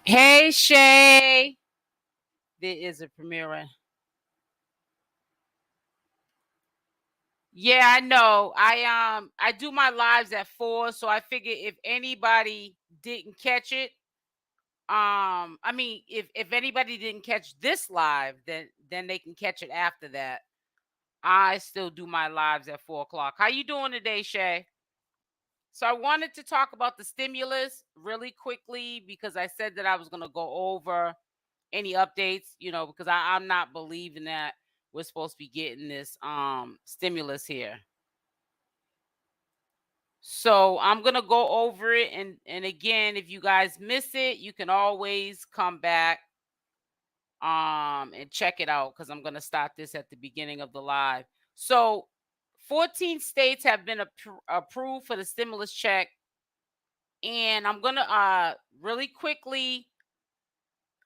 Hey Shay, there is a premiere. Yeah, I know. I do my lives at 4, so I figure if anybody didn't catch it, I mean if anybody didn't catch this live, then they can catch it after that. I still do my lives at 4 o'clock. How you doing today, Shay? So I wanted to talk about the stimulus really quickly because I said that I was gonna go over any updates, because I'm not believing that we're supposed to be getting this stimulus here. So I'm gonna go over it, and again, if you guys miss it, you can always come back and check it out because I'm gonna start this at the beginning of the live. So 14 states have been approved for the stimulus check, and I'm gonna really quickly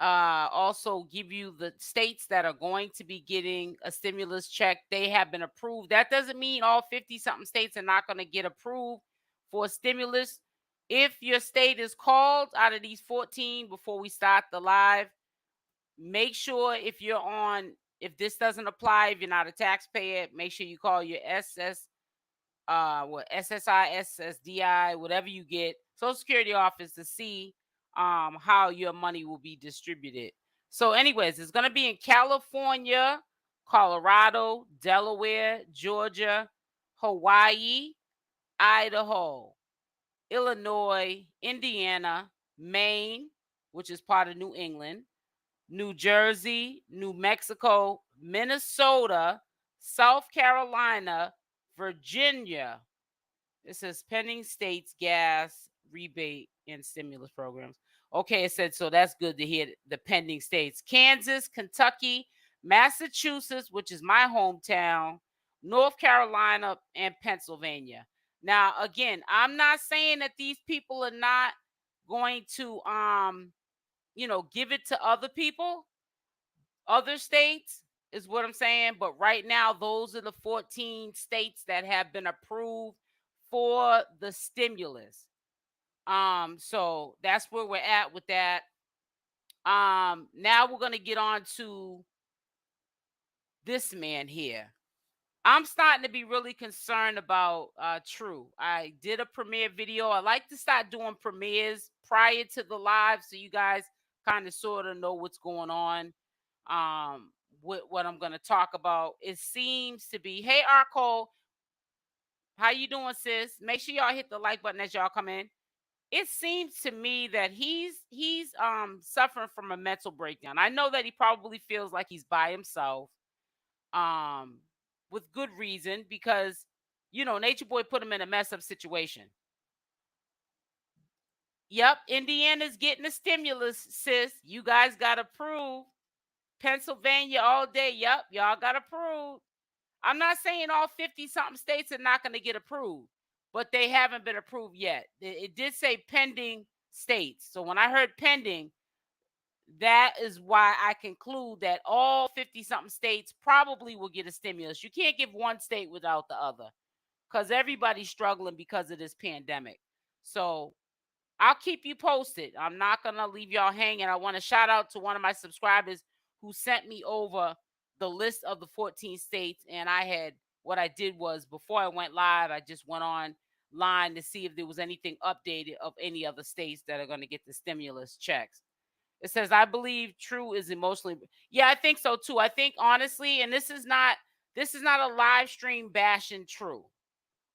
also give you the states that are going to be getting a stimulus check. They have been approved. That doesn't mean all 50 something states are not going to get approved for a stimulus. If your state is called out of these 14 before we start the live, make sure if this doesn't apply, if you're not a taxpayer, make sure you call your SSI, SSDI, whatever you get, Social Security office to see how your money will be distributed. So, anyways, it's gonna be in California, Colorado, Delaware, Georgia, Hawaii, Idaho, Illinois, Indiana, Maine, which is part of New England, New Jersey, New Mexico, Minnesota, South Carolina, Virginia. It says pending states gas rebate and stimulus programs. Okay, it said so. That's good to hear the pending states: Kansas, Kentucky, Massachusetts, which is my hometown, North Carolina, and Pennsylvania. Now, again, I'm not saying that these people are not going to give it to other people, other states is what I'm saying. But right now, those are the 14 states that have been approved for the stimulus. So that's where we're at with that. Now we're gonna get on to this man here. I'm starting to be really concerned about True. I did a premiere video. I like to start doing premieres prior to the live so you guys kind of sort of know what's going on. With what I'm gonna talk about. It seems to be, hey Arco, how you doing, sis? Make sure y'all hit the like button as y'all come in. It seems to me that he's suffering from a mental breakdown. I know that he probably feels like he's by himself. Um with good reason because Nature Boy put him in a mess up situation. Yep, Indiana's getting a stimulus, sis. You guys got approved. Pennsylvania all day. Yep, y'all got approved. I'm not saying all 50 something states are not going to get approved, but they haven't been approved yet. It did say pending states. So when I heard pending, that is why I conclude that all 50 something states probably will get a stimulus. You can't give one state without the other because everybody's struggling because of this pandemic. So I'll keep you posted. I'm not going to leave y'all hanging. I want to shout out to one of my subscribers who sent me over the list of the 14 states. And what I did was before I went live, I just went online to see if there was anything updated of any other states that are going to get the stimulus checks. It says, I believe True is emotionally. Yeah, I think so too. I think honestly, and this is not a live stream bashing True.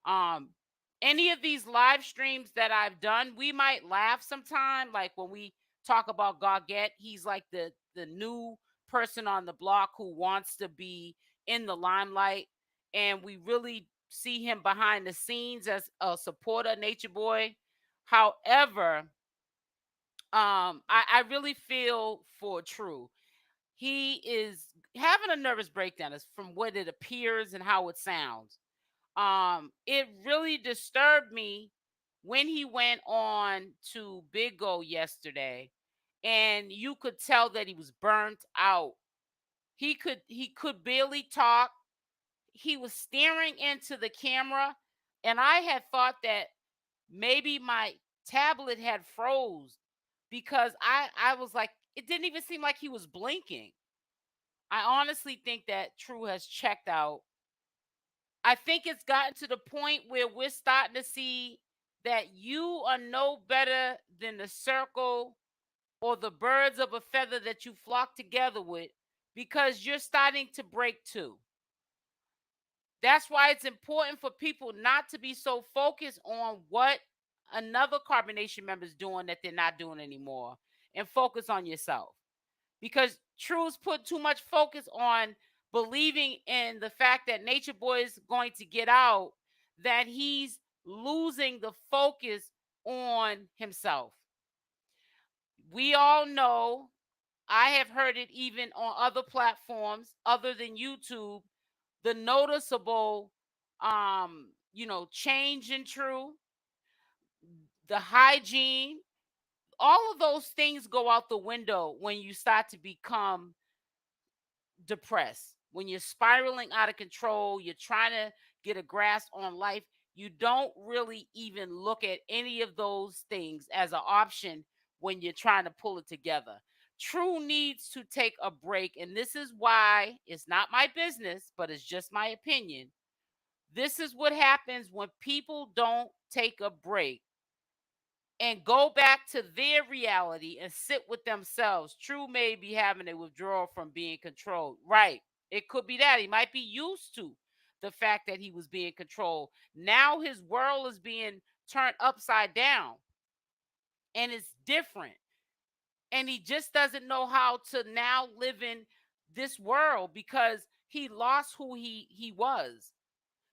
Um, any of these live streams that I've done, we might laugh sometime. Like when we talk about Goget, he's like the new person on the block who wants to be in the limelight, and we really see him behind the scenes as a supporter of Nature Boy. However, I really feel for True. He is having a nervous breakdown, is from what it appears and how it sounds. It really disturbed me when he went on to Big O yesterday, and you could tell that he was burnt out. He could barely talk. He was staring into the camera, and I had thought that maybe my tablet had froze because I was like, it didn't even seem like he was blinking. I honestly think that True has checked out. I think it's gotten to the point where we're starting to see that you are no better than the circle or the birds of a feather that you flock together with, because you're starting to break too. That's why it's important for people not to be so focused on what another CarbonNation member is doing that they're not doing anymore, and focus on yourself. Because True's put too much focus on believing in the fact that Nature Boy is going to get out, that he's losing the focus on himself. We all know, I have heard it even on other platforms other than YouTube, the noticeable change in True, the hygiene, all of those things go out the window when you start to become depressed. When you're spiraling out of control, you're trying to get a grasp on life, you don't really even look at any of those things as an option when you're trying to pull it together. True needs to take a break, and this is why it's not my business, but it's just my opinion. This is what happens when people don't take a break and go back to their reality and sit with themselves. True may be having a withdrawal from being controlled. Right. It could be that. He might be used to the fact that he was being controlled. Now his world is being turned upside down and it's different. And he just doesn't know how to now live in this world because he lost who he was.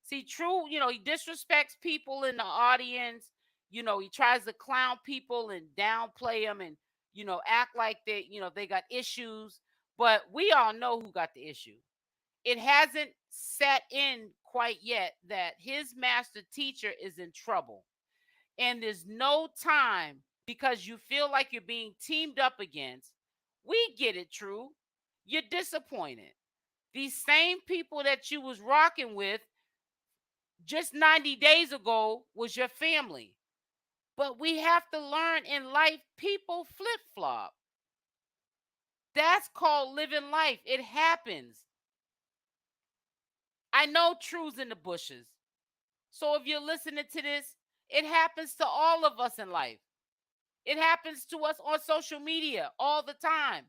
See, True, he disrespects people in the audience. He tries to clown people and downplay them and, act like they got issues. But we all know who got the issue. It hasn't set in quite yet that his master teacher is in trouble. And there's no time because you feel like you're being teamed up against. We get it, True. You're disappointed. These same people that you was rocking with just 90 days ago was your family. But we have to learn in life, people flip flop. That's called living life. It happens. I know True's in the bushes. So if you're listening to this, it happens to all of us in life. It happens to us on social media all the time.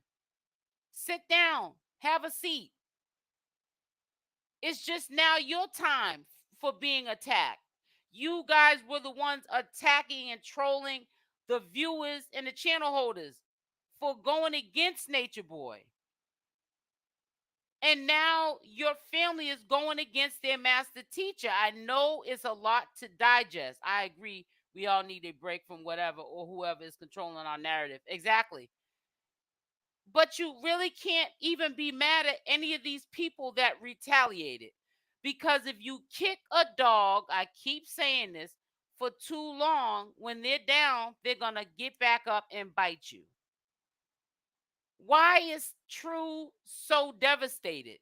Sit down, have a seat. It's just now your time for being attacked. You guys were the ones attacking and trolling the viewers and the channel holders for going against Nature Boy. And now your family is going against their master teacher. I know it's a lot to digest. I agree. We all need a break from whatever or whoever is controlling our narrative. Exactly. But you really can't even be mad at any of these people that retaliated. Because if you kick a dog, I keep saying this, for too long, when they're down, they're going to get back up and bite you. Why is True so devastated?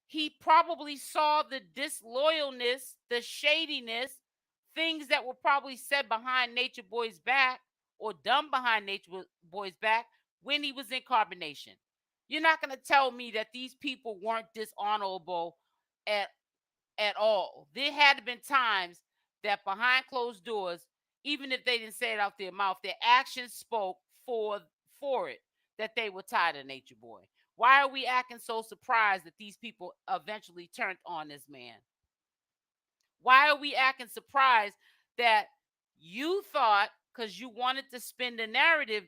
He probably saw the disloyalness, the shadiness, things that were probably said behind Nature Boy's back or done behind Nature Boy's back when he was in CarbonNation. You're not going to tell me that these people weren't dishonorable at at all. There had been times that behind closed doors, even if they didn't say it out their mouth, their actions spoke for it that they were tired of Nature Boy. Why are we acting so surprised that these people eventually turned on this man? Why are we acting surprised that you thought, because you wanted to spin the narrative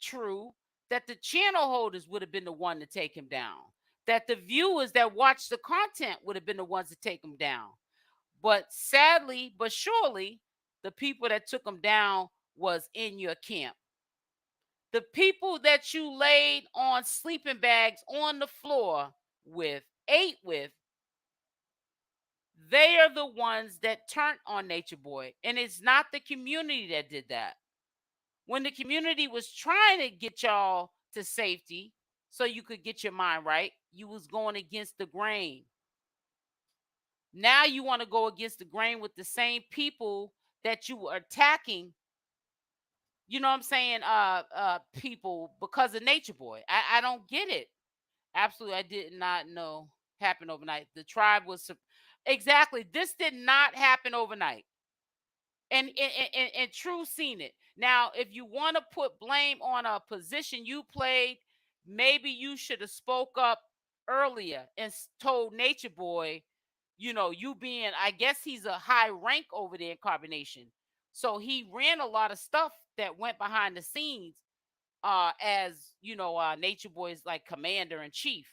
True, that the channel holders would have been the one to take him down, that the viewers that watched the content would have been the ones to take him down? But sadly, but surely, the people that took him down was in your camp. The people that you laid on sleeping bags on the floor with, ate with, they are the ones that turned on Nature Boy. And it's not the community that did that. When the community was trying to get y'all to safety so you could get your mind right, you was going against the grain. Now you want to go against the grain with the same people that you were attacking you know what I'm saying, people because of Nature Boy. I don't get it. Absolutely, I did not know happened overnight. The tribe was exactly. This did not happen overnight, and True seen it. Now, if you want to put blame on a position you played, maybe you should have spoke up earlier and told Nature Boy, you being, I guess he's a high rank over there in Carbonation, so he ran a lot of stuff that went behind the scenes, as Nature Boy's like commander in chief,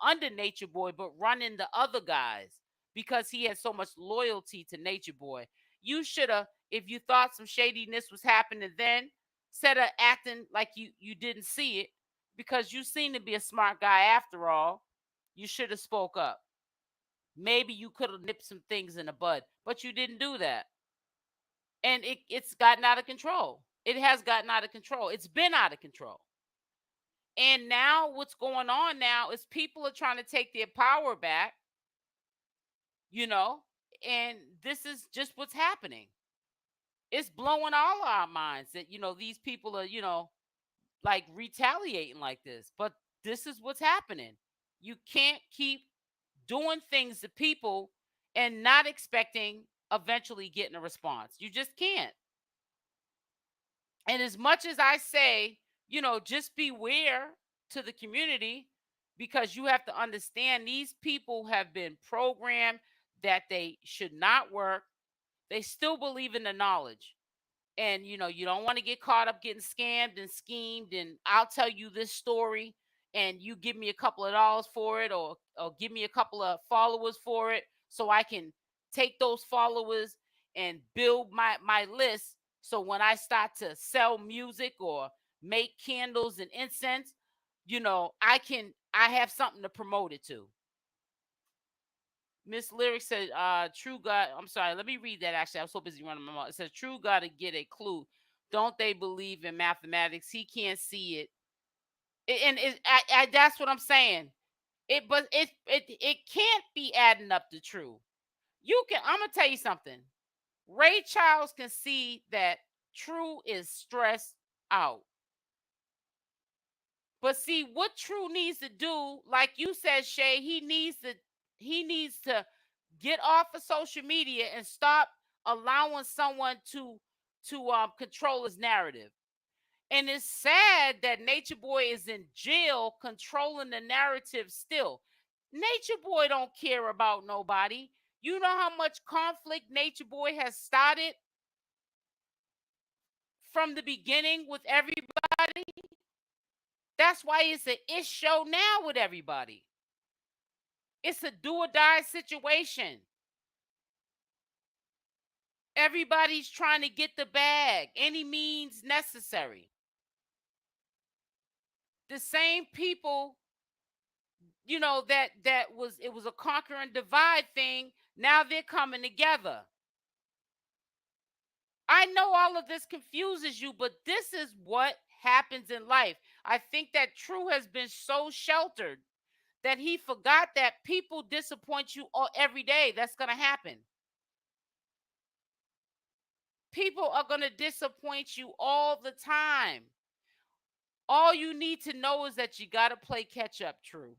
under Nature Boy, but running the other guys because he had so much loyalty to Nature Boy. You should have, if you thought some shadiness was happening then, instead of acting like you didn't see it, because you seem to be a smart guy after all, you should have spoke up. Maybe you could have nipped some things in the bud, but you didn't do that. And it's gotten out of control. It has gotten out of control. It's been out of control. And now what's going on now is people are trying to take their power back, you know, and this is just what's happening. It's blowing all our minds that, these people are, like retaliating like this. But this is what's happening. You can't keep doing things to people and not expecting eventually getting a response. You just can't. And as much as I say, just beware to the community, because you have to understand these people have been programmed that they should not work. They still believe in the knowledge. And you don't want to get caught up getting scammed and schemed, and I'll tell you this story and you give me a couple of dollars for it, or give me a couple of followers for it, so I can take those followers and build my list, so when I start to sell music or make candles and incense, I have something to promote it to. Miss Lyric said, True God, I'm sorry, let me read that. Actually, I was so busy running my mouth. It says, True got to get a clue. Don't they believe in mathematics? He can't see it. And that's what I'm saying. But it can't be adding up to True. I'm going to tell you something. Ray Charles can see that True is stressed out. But see, what True needs to do, like you said, Shay, he needs to get off of social media and stop allowing someone to control his narrative. And it's sad that Nature Boy is in jail controlling the narrative still. Nature Boy don't care about nobody. You know how much conflict Nature Boy has started from the beginning with everybody? That's why it's an ish show now with everybody. It's a do or die situation. Everybody's trying to get the bag, any means necessary. The same people, it was a conquer and divide thing. Now they're coming together. I know all of this confuses you, but this is what happens in life. I think that True has been so sheltered that he forgot that people disappoint you every day. That's going to happen. People are going to disappoint you all the time. All you need to know is that you got to play catch up, True.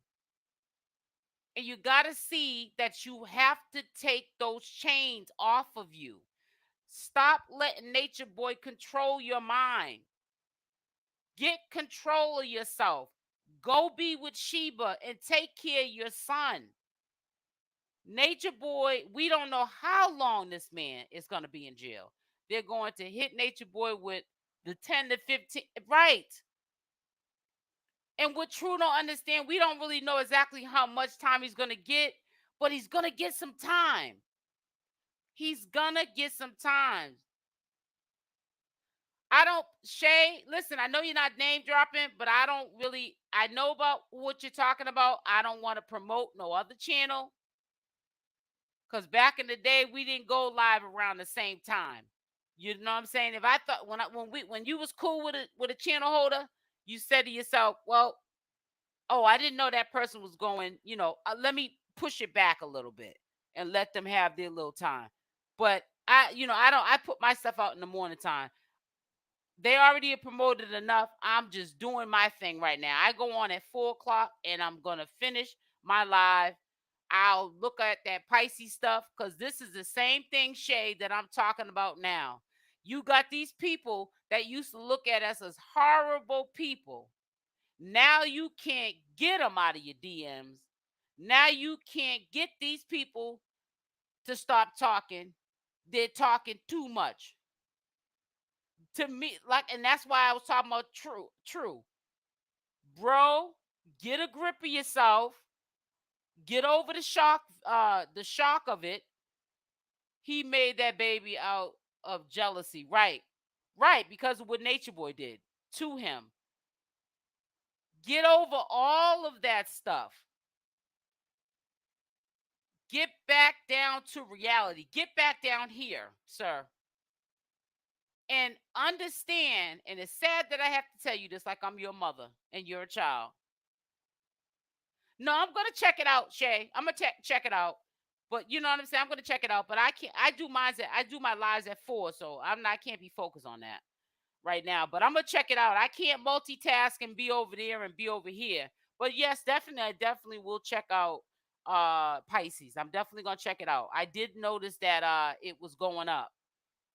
And you got to see that you have to take those chains off of you. Stop letting Nature Boy control your mind. Get control of yourself. Go be with Sheba and take care of your son. Nature Boy, we don't know how long this man is going to be in jail. They're going to hit Nature Boy with the 10 to 15. Right. And what True don't understand, we don't really know exactly how much time he's going to get, but he's going to get some time. He's going to get some time. Shay, listen, I know you're not name dropping, but I know about what you're talking about. I don't want to promote no other channel. Because back in the day, we didn't go live around the same time. You know what I'm saying? If I thought when you was cool with a channel holder, you said to yourself, well, I didn't know that person was going, let me push it back a little bit and let them have their little time. But I put my stuff out in the morning time. They already promoted enough. I'm just doing my thing right now. I go on at 4 o'clock and I'm gonna finish my live. I'll look at that Pisces stuff because this is the same thing, Shay, that I'm talking about now. You got these people that used to look at us as horrible people. Now you can't get them out of your DMs. Now you can't get these people to stop talking. They're talking too much. To me, like, and that's why I was talking about true. Bro, get a grip of yourself. Get over the shock of it. He made that baby out of jealousy. Right. Right, because of what Nature Boy did to him. Get over all of that stuff. Get back down to reality. Get back down here, sir. And understand, and it's sad that I have to tell you this like I'm your mother and you're a child. No, I'm gonna check it out, Shay. I'm gonna check it out. But you know what I'm saying? I'm gonna check it out. But I can't I do my lives at 4, so I can't be focused on that right now. But I'm gonna check it out. I can't multitask and be over there and be over here. But yes, definitely, I definitely will check out Pisces. I'm definitely gonna check it out. I did notice that it was going up.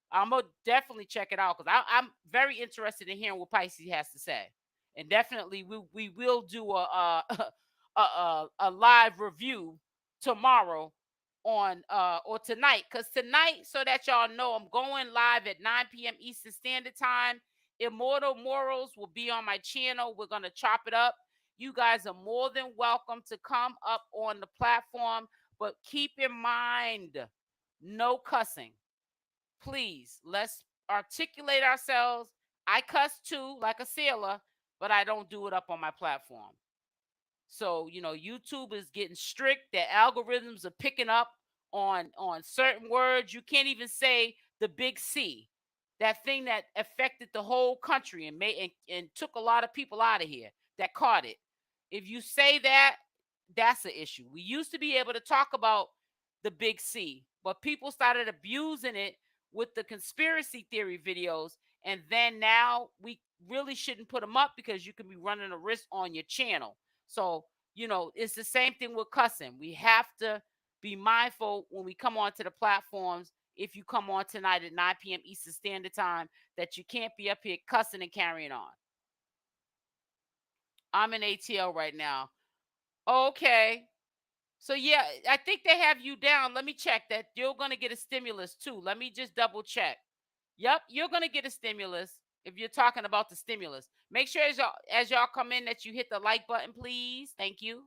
I'm gonna definitely check it out because I'm very interested in hearing what Pisces has to say, and definitely we will do a live review tomorrow on or tonight, because tonight, so that y'all know, I'm going live at 9 p.m. Eastern Standard Time. Immortal Morals will be on my channel. We're gonna chop it up. You guys are more than welcome to come up on the platform, but keep in mind, no cussing. Please, let's articulate ourselves. I cuss too, like a sailor, but I don't do it up on my platform. So, YouTube is getting strict. Their algorithms are picking up on certain words. You can't even say the big C, that thing that affected the whole country and and took a lot of people out of here that caught it. If you say that, that's an issue. We used to be able to talk about the big C, but people started abusing it with the conspiracy theory videos. And then now we really shouldn't put them up because you can be running a risk on your channel. So, it's the same thing with cussing. We have to be mindful when we come onto the platforms. If you come on tonight at 9 p.m. Eastern Standard Time, that you can't be up here cussing and carrying on. I'm in ATL right now. Okay. So yeah, I think they have you down. Let me check that. You're going to get a stimulus too. Let me just double check. Yep, you're going to get a stimulus if you're talking about the stimulus. Make sure as y'all come in that you hit the like button, please. Thank you.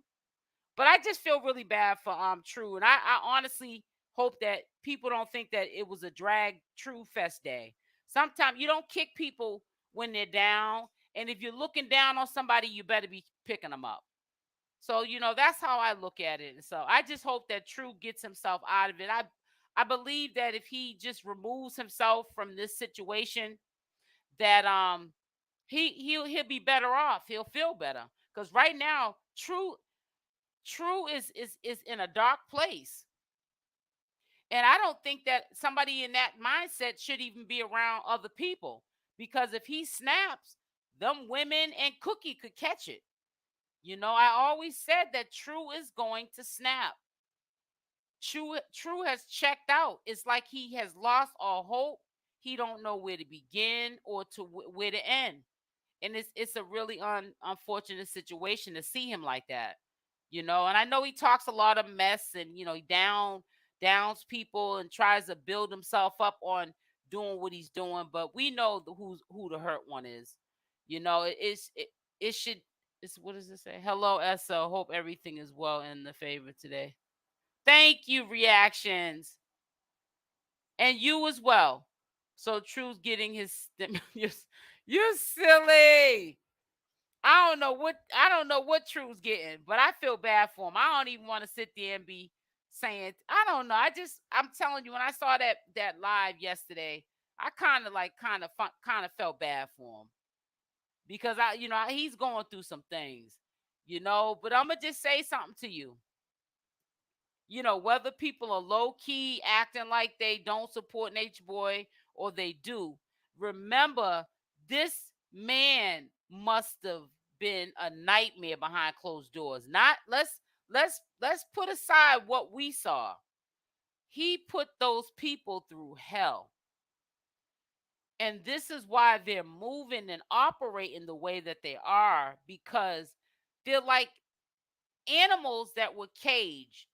But I just feel really bad for True, and I honestly hope that people don't think that it was a drag True Fest day. Sometimes you don't kick people when they're down, and if you're looking down on somebody, you better be picking them up. So, that's how I look at it. So I just hope that True gets himself out of it. I believe that if he just removes himself from this situation, that he'll be better off. He'll feel better. Because right now, True is in a dark place. And I don't think that somebody in that mindset should even be around other people. Because if he snaps, them women and Cookie could catch it. I always said that True is going to snap. True has checked out. It's like he has lost all hope. He don't know where to begin or where to end. And it's a really unfortunate situation to see him like that. And I know he talks a lot of mess, and he downs people and tries to build himself up on doing what he's doing, but we know who the hurt one is. It should. It's, what does it say? Hello, Essa. Hope everything is well in the favor today. Thank you, reactions. And you as well. So True's getting his you're silly. I don't know what True's getting, but I feel bad for him. I don't even want to sit there and be saying, I don't know. I'm telling you, when I saw that live yesterday, I kind of felt bad for him because he's going through some things, but I'm gonna just say something to you. Whether people are low key acting like they don't support Nature Boy or they do, remember this man must have been a nightmare behind closed doors. Not let's put aside what we saw. He put those people through hell. And this is why they're moving and operating the way that they are, because they're like animals that were caged.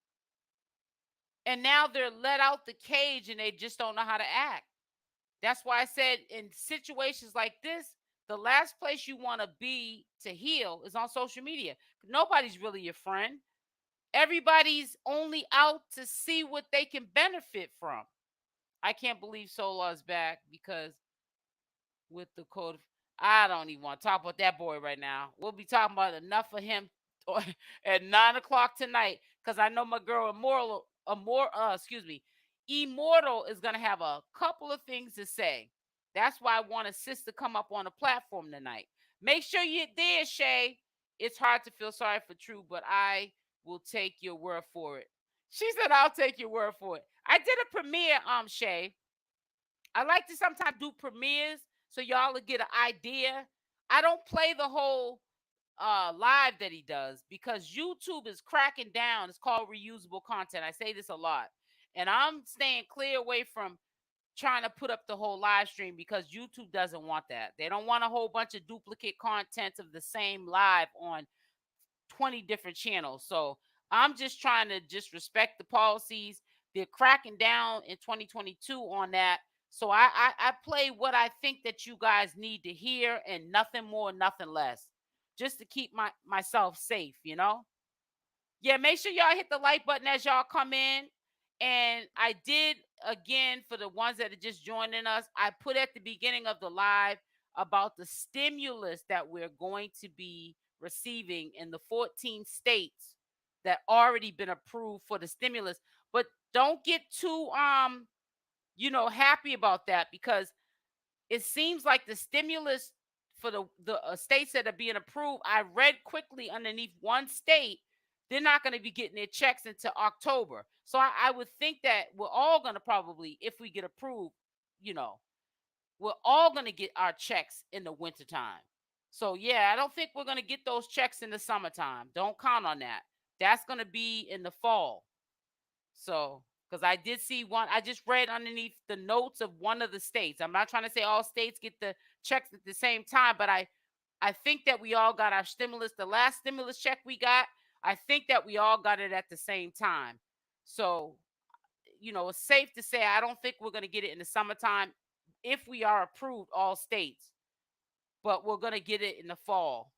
And now they're let out the cage and they just don't know how to act. That's why I said in situations like this, the last place you want to be to heal is on social media. Nobody's really your friend. Everybody's only out to see what they can benefit from. I can't believe Solar is back because with the code, I don't even want to talk about that boy right now. We'll be talking about enough of him at 9 o'clock tonight, because I know my girl Immortal is gonna have a couple of things to say. That's why I want a sis to come up on the platform tonight. Make sure you're there, Shay. It's hard to feel sorry for True, but I will take your word for it. She said, I'll take your word for it. I did a premiere, Shay. I like to sometimes do premieres so y'all will get an idea. I don't play the whole live that he does because YouTube is cracking down. It's called reusable content. I say this a lot. And I'm staying clear away from trying to put up the whole live stream because YouTube doesn't want that. They don't want a whole bunch of duplicate content of the same live on 20 different channels. So I'm just trying to just respect the policies. They're cracking down in 2022 on that. So I play what I think that you guys need to hear and nothing more, nothing less, just to keep myself safe, you know? Yeah, make sure y'all hit the like button as y'all come in. And I did, again, for the ones that are just joining us, I put at the beginning of the live about the stimulus that we're going to be receiving in the 14 states that already been approved for the stimulus. But don't get too happy about that, because it seems like the stimulus for the states that are being approved, I read quickly underneath one state, they're not going to be getting their checks until October. So I would think that we're all going to probably, if we get approved, we're all going to get our checks in the wintertime. So, yeah, I don't think we're going to get those checks in the summertime. Don't count on that. That's going to be in the fall. So, because I did see one, I just read underneath the notes of one of the states. I'm not trying to say all states get the checks at the same time, but I think that we all got our stimulus. The last stimulus check we got, I think that we all got it at the same time. So, it's safe to say I don't think we're going to get it in the summertime if we are approved, all states. But we're going to get it in the fall.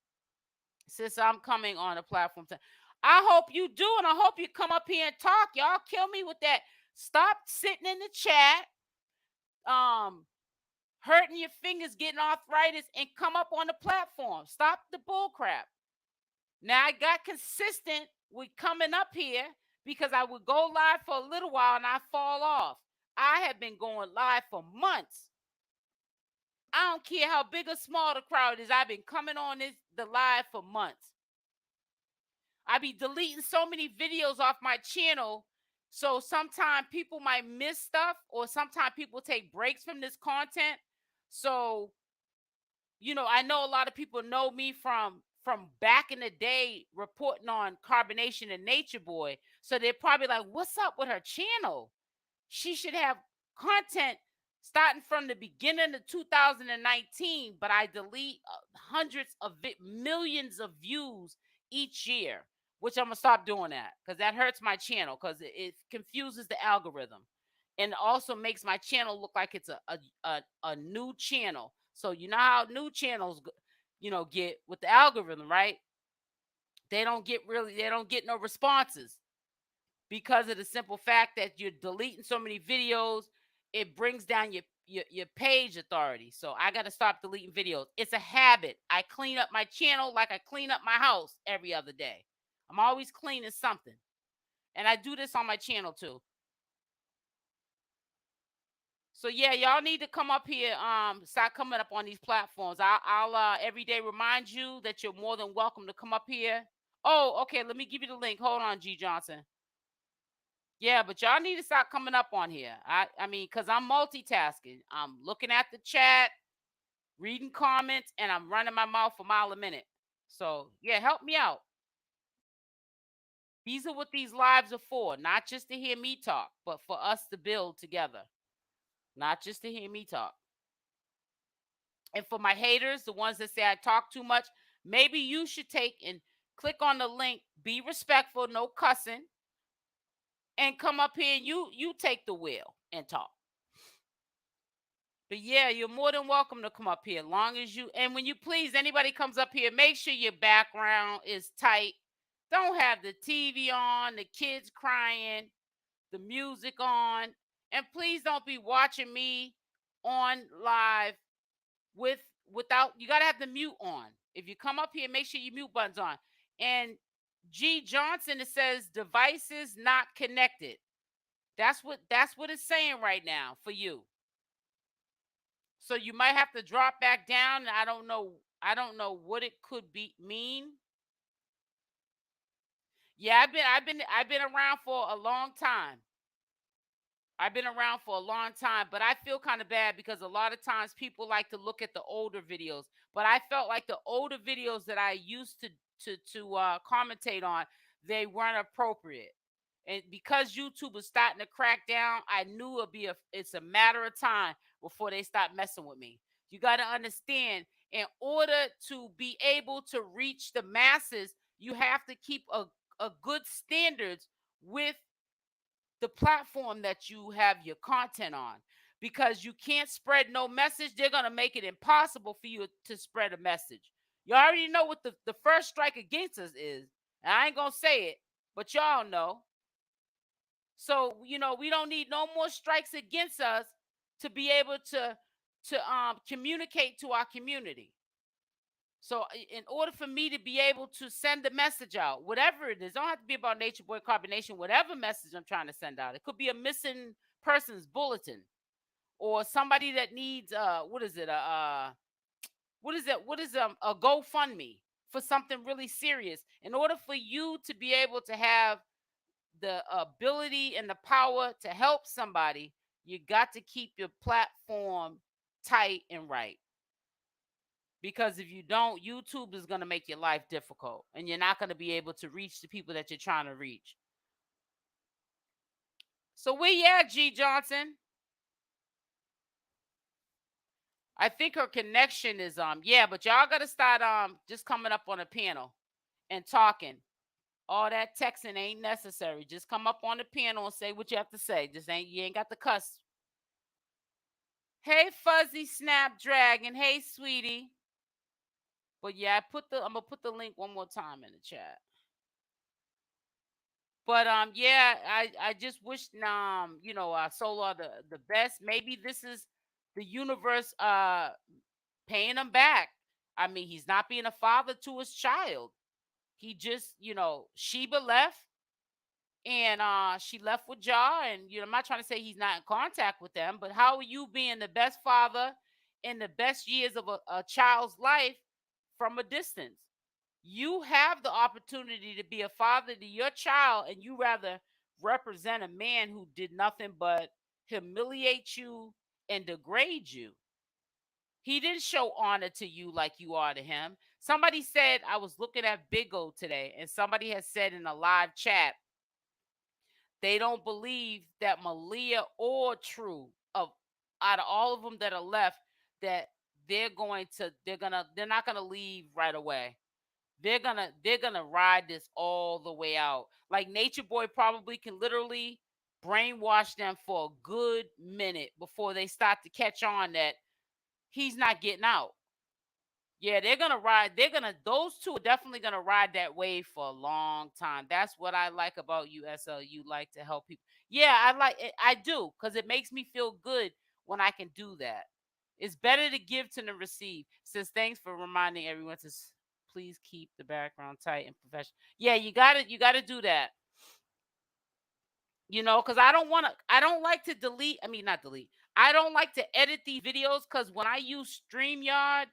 Since I'm coming on a platform. I hope you do, and I hope you come up here and talk. Y'all kill me with that. Stop sitting in the chat, hurting your fingers, getting arthritis, and come up on the platform. Stop the bull crap. Now, I got consistent with coming up here because I would go live for a little while and I fall off. I have been going live for months. I don't care how big or small the crowd is. I've been coming on the live for months. I be deleting so many videos off my channel, so sometimes people might miss stuff, or sometimes people take breaks from this content. So, I know a lot of people know me from back in the day reporting on CarbonNation and Natureboy. So they're probably like, what's up with her channel? She should have content starting from the beginning of 2019, but I delete hundreds of millions of views each year, which I'm going to stop doing that because that hurts my channel, because it confuses the algorithm and also makes my channel look like it's a new channel. So you know how new channels get with the algorithm, right? They don't get no responses because of the simple fact that you're deleting so many videos. It brings down your page authority. So I got to stop deleting videos. It's a habit. I clean up my channel like I clean up my house every other day. I'm always cleaning something. And I do this on my channel too. So yeah, y'all need to come up here, start coming up on these platforms. I'll every day remind you that you're more than welcome to come up here. Oh, okay, let me give you the link. Hold on, G Johnson. Yeah, but y'all need to start coming up on here. I mean, because I'm multitasking. I'm looking at the chat. reading comments, and I'm running my mouth a mile a minute. So yeah, help me out. These are what these lives are for, not just to hear me talk, but for us to build together, not just to hear me talk. And for my haters, the ones that say I talk too much, maybe you should take and click on the link, be respectful, no cussing, and come up here and you take the wheel and talk. But yeah, you're more than welcome to come up here, long as you, and when you please, anybody comes up here, make sure your background is tight. Don't have the TV on, the kids crying, the music on, and please don't be watching me on live without, you gotta have the mute on. If you come up here, make sure your mute button's on. And G Johnson, it says devices not connected. That's what it's saying right now for you. So you might have to drop back down. I don't know what it could mean. Yeah, I've been around for a long time. I've been around for a long time, but I feel kind of bad because a lot of times people like to look at the older videos. But I felt like the older videos that I used to commentate on, they weren't appropriate. And because YouTube was starting to crack down, I knew it's a matter of time before they stop messing with me. You got to understand, in order to be able to reach the masses, you have to keep a good standards with the platform that you have your content on, because you can't spread no message. They're going to make it impossible for you to spread a message. You already know what the first strike against us is. And I ain't going to say it, but y'all know. So, we don't need no more strikes against us to be able to communicate to our community. So in order for me to be able to send a message out, whatever it is, don't have to be about Natureboy, CarbonNation, whatever message I'm trying to send out. It could be a missing persons bulletin, or somebody that needs what is it? A GoFundMe for something really serious. In order for you to be able to have the ability and the power to help somebody, you got to keep your platform tight and right. Because if you don't, YouTube is going to make your life difficult, and you're not going to be able to reach the people that you're trying to reach. So where you at, G Johnson? I think her connection is yeah, but y'all got to start just coming up on a panel and talking. All that texting ain't necessary. Just come up on the panel and say what you have to say. You ain't got to cuss. Hey, Fuzzy Snapdragon. Hey, sweetie. But yeah, I'm gonna put the link one more time in the chat. But yeah, I just wish Solar the best. Maybe this is the universe paying him back. I mean, he's not being a father to his child. He just, Sheba left, and she left with Jar, and I'm not trying to say he's not in contact with them, but how are you being the best father in the best years of a child's life from a distance? You have the opportunity to be a father to your child, and you rather represent a man who did nothing but humiliate you and degrade you. He didn't show honor to you like you are to him. Somebody said, I was looking at Big O today, and somebody has said in a live chat, they don't believe that Malia or True, of out of all of them that are left, that they're not gonna leave right away. They're gonna ride this all the way out. Like Natureboy probably can literally brainwash them for a good minute before they start to catch on that he's not getting out. Yeah, they're gonna ride. Those two are definitely gonna ride that wave for a long time. That's what I like about you, SL. You like to help people. Yeah, I like it. I do, because it makes me feel good when I can do that. It's better to give than to receive. Says thanks for reminding everyone to please keep the background tight and professional. Yeah, you gotta do that. Because I don't like to delete. I mean, not delete. I don't like to edit these videos, because when I use StreamYard,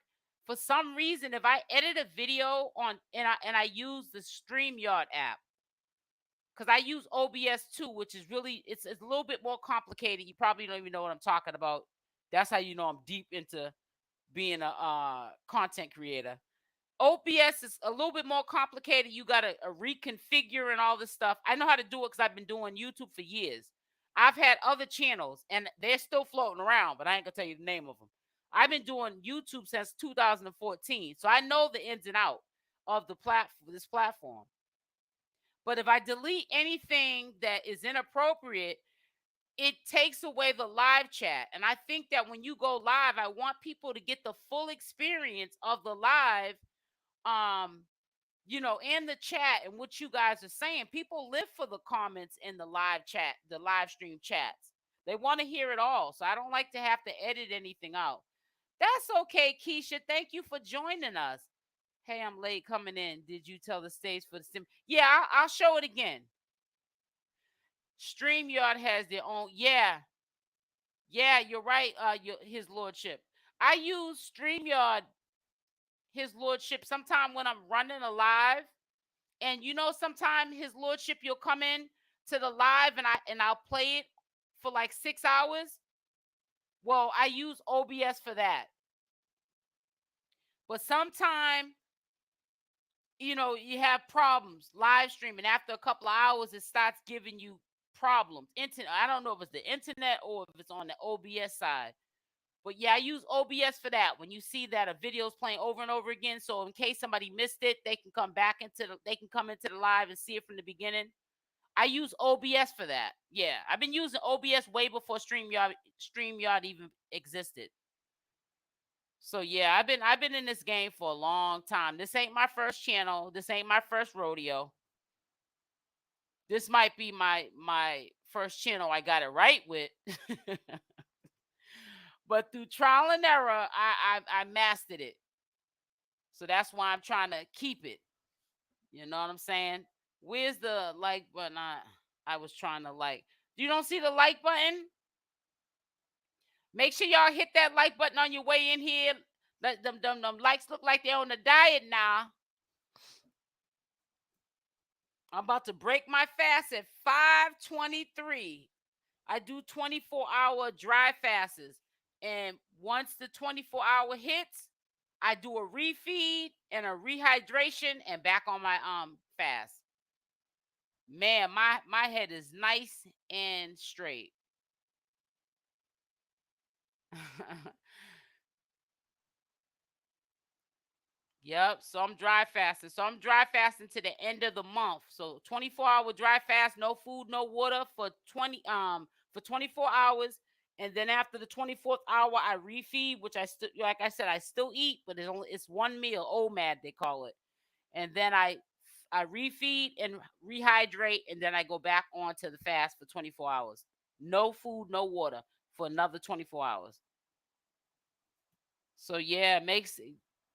for some reason, if I edit a video and I use the StreamYard app, because I use OBS too, which is really it's a little bit more complicated. You probably don't even know what I'm talking about. That's how you know I'm deep into being a content creator. OBS is a little bit more complicated. You got to reconfigure and all this stuff. I know how to do it because I've been doing YouTube for years. I've had other channels and they're still floating around, but I ain't gonna tell you the name of them. I've been doing YouTube since 2014, so I know the ins and out of the this platform. But if I delete anything that is inappropriate, it takes away the live chat. And I think that when you go live, I want people to get the full experience of the live, in the chat and what you guys are saying. People live for the comments in the live chat, the live stream chats. They want to hear it all. So I don't like to have to edit anything out. That's okay, Keisha. Thank you for joining us. Hey, I'm late coming in. Did you tell the stage for the sim? Yeah, I'll show it again. StreamYard has their own. Yeah, you're right. His lordship. I use StreamYard, his lordship, sometime when I'm running a live, and sometime his lordship, you'll come in to the live, and I'll play it for like 6 hours. Well, I use OBS for that. But sometime, you have problems live streaming. After a couple of hours, it starts giving you problems. I don't know if it's the internet or if it's on the OBS side. But yeah, I use OBS for that. When you see that a video is playing over and over again, so in case somebody missed it, they can come into the live and see it from the beginning. I use OBS for that. Yeah, I've been using OBS way before StreamYard even existed. So yeah, I've been in this game for a long time. This ain't my first channel. This ain't my first rodeo. This might be my first channel I got it right with. But through trial and error, I mastered it. So that's why I'm trying to keep it. You know what I'm saying? Where's the like button? I was trying to like. You don't see the like button? Make sure y'all hit that like button on your way in here. Let them likes look like they're on a diet now. I'm about to break my fast at 5:23. I do 24-hour dry fasts. And once the 24-hour hits, I do a refeed and a rehydration and back on my fast. Man, my head is nice and straight. Yep. So I'm dry fasting. So I'm dry fasting to the end of the month. So 24-hour dry fast, no food, no water for 24 hours. And then after the 24th hour, I refeed, which I still, like I said, I still eat, but it's one meal, OMAD they call it. And then I refeed and rehydrate, and then I go back on to the fast for 24 hours. No food, no water for another 24 hours. So yeah, it makes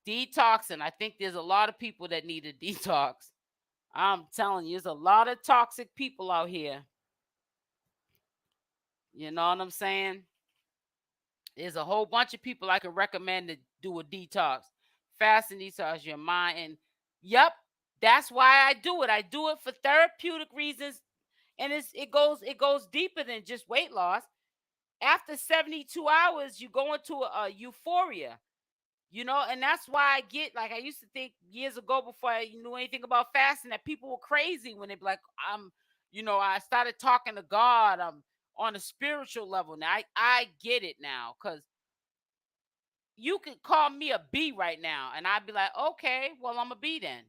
detoxing. I think there's a lot of people that need a detox. I'm telling you, there's a lot of toxic people out here. You know what I'm saying? There's a whole bunch of people I could recommend to do a detox. Fast and detox your mind. And yep, that's why I do it. I do it for therapeutic reasons. And it goes deeper than just weight loss. After 72 hours, you go into a euphoria. And that's why I get, like, I used to think years ago before I knew anything about fasting that people were crazy when they'd be like, I started talking to God. I'm on a spiritual level now. I get it now, because you could call me a B right now and I'd be like, okay, well, I'm a B then.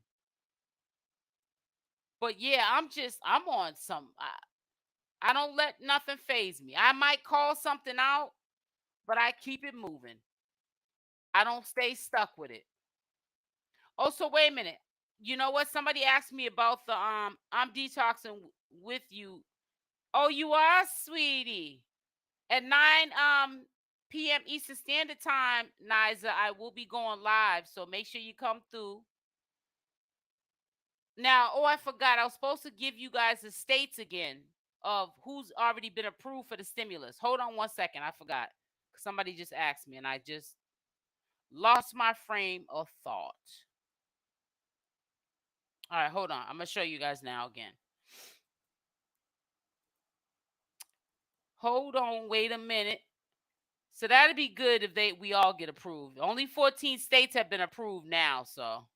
But yeah, I'm on some, I don't let nothing phase me. I might call something out, but I keep it moving. I don't stay stuck with it. Oh, so wait a minute. You know what? Somebody asked me about the I'm detoxing with you. Oh, you are, sweetie. At 9 p.m. Eastern Standard Time, Niza, I will be going live, so make sure you come through. Now, I forgot. I was supposed to give you guys the states again of who's already been approved for the stimulus. Hold on one second. I forgot. Somebody just asked me, and I just lost my frame of thought. All right, hold on. I'm going to show you guys now again. Hold on. Wait a minute. So that'd be good if we all get approved. Only 14 states have been approved now, so.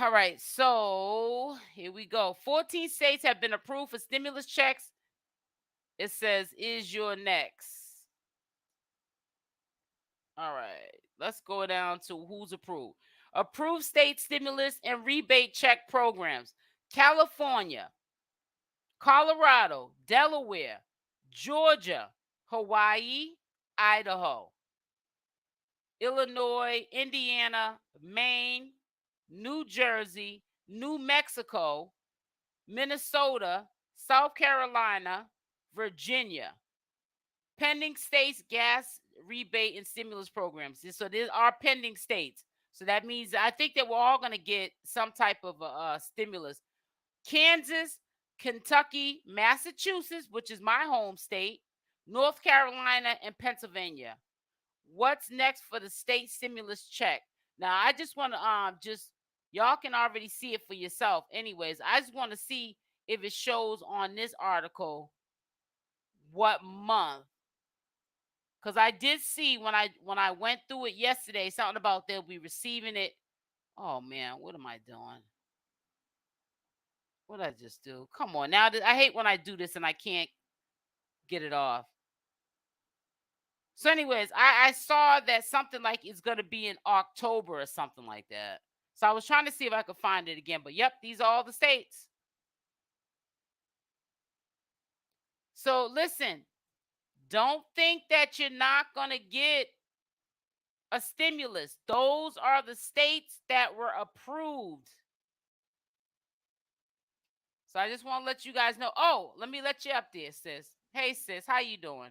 All right, so here we go. 14 states have been approved for stimulus checks. It says, is your next? All right, let's go down to who's approved. Approved state stimulus and rebate check programs: California, Colorado, Delaware, Georgia, Hawaii, Idaho, Illinois, Indiana, Maine, New Jersey, New Mexico, Minnesota, South Carolina, Virginia. Pending states gas rebate and stimulus programs. So these are pending states. So that means I think that we're all going to get some type of stimulus. Kansas, Kentucky, Massachusetts, which is my home state, North Carolina, and Pennsylvania. What's next for the state stimulus check? Now, I just want to just y'all can already see it for yourself. Anyways, I just want to see if it shows on this article what month. Because I did see when I went through it yesterday, something about they'll be receiving it. Oh man, what am I doing? What did I just do? Come on, now I hate when I do this and I can't get it off. So, anyways, I saw that something like it's gonna be in October or something like that. So I was trying to see if I could find it again. But yep, these are all the states. So listen, don't think that you're not gonna get a stimulus. Those are the states that were approved. So I just want to let you guys know. Oh, let me let you up there, sis. Hey, sis, how you doing?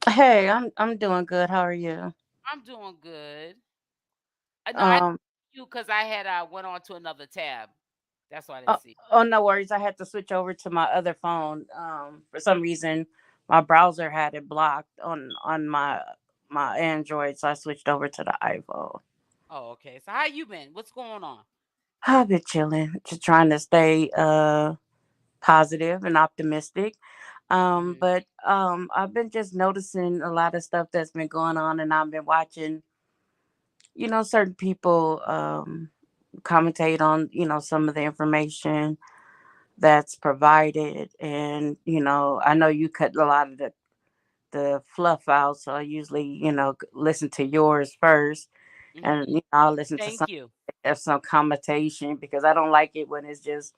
Hey, I'm doing good. How are you? I'm doing good. No, I Um, you because I had went on to another tab. That's why I didn't oh, see. oh, no worries. I had to switch over to my other phone. For some reason, my browser had it blocked on my Android, so I switched over to the iPhone. Oh, okay. So how you been? What's going on? I've been chilling, just trying to stay positive and optimistic. Hmm. But I've been just noticing a lot of stuff that's been going on, and I've been watching, certain people commentate on, some of the information that's provided. And I know you cut a lot of the fluff out, so I usually listen to yours first, and Hmm. I'll listen to Thank you. some commentation, because I don't like it when it's just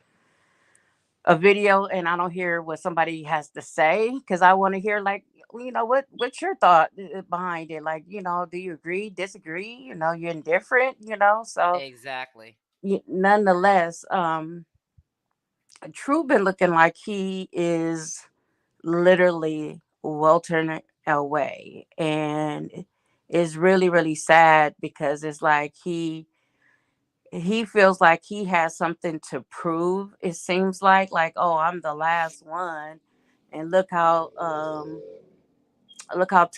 a video and I don't hear what somebody has to say, because I want to hear, like, what's your thought behind it, like, do you agree, disagree, you're indifferent, so Exactly. nonetheless, True been looking like he is literally weltering away, and it's really really sad, because it's like he feels like he has something to prove. It seems like, oh, I'm the last one, and look how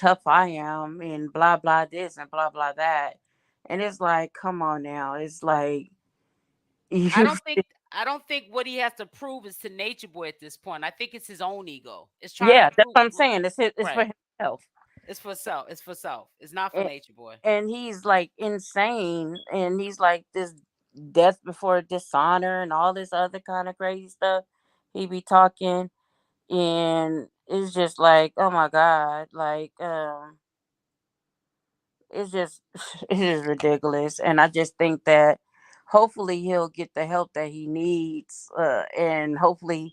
tough I am, and blah blah this and blah blah that. And it's like, come on now, it's like I you. don't think I don't think what he has to prove is to Nature Boy at this point. I think it's his own ego. It's trying to Yeah, that's prove what I'm saying. It's for right. himself. It's for self. It's for self. It's not for and, Nature Boy. and he's like insane, and he's like this death before dishonor and all this other kind of crazy stuff he be talking. And it's just like, oh my god, like, it's just it's just ridiculous. And I just think that hopefully he'll get the help that he needs, and hopefully,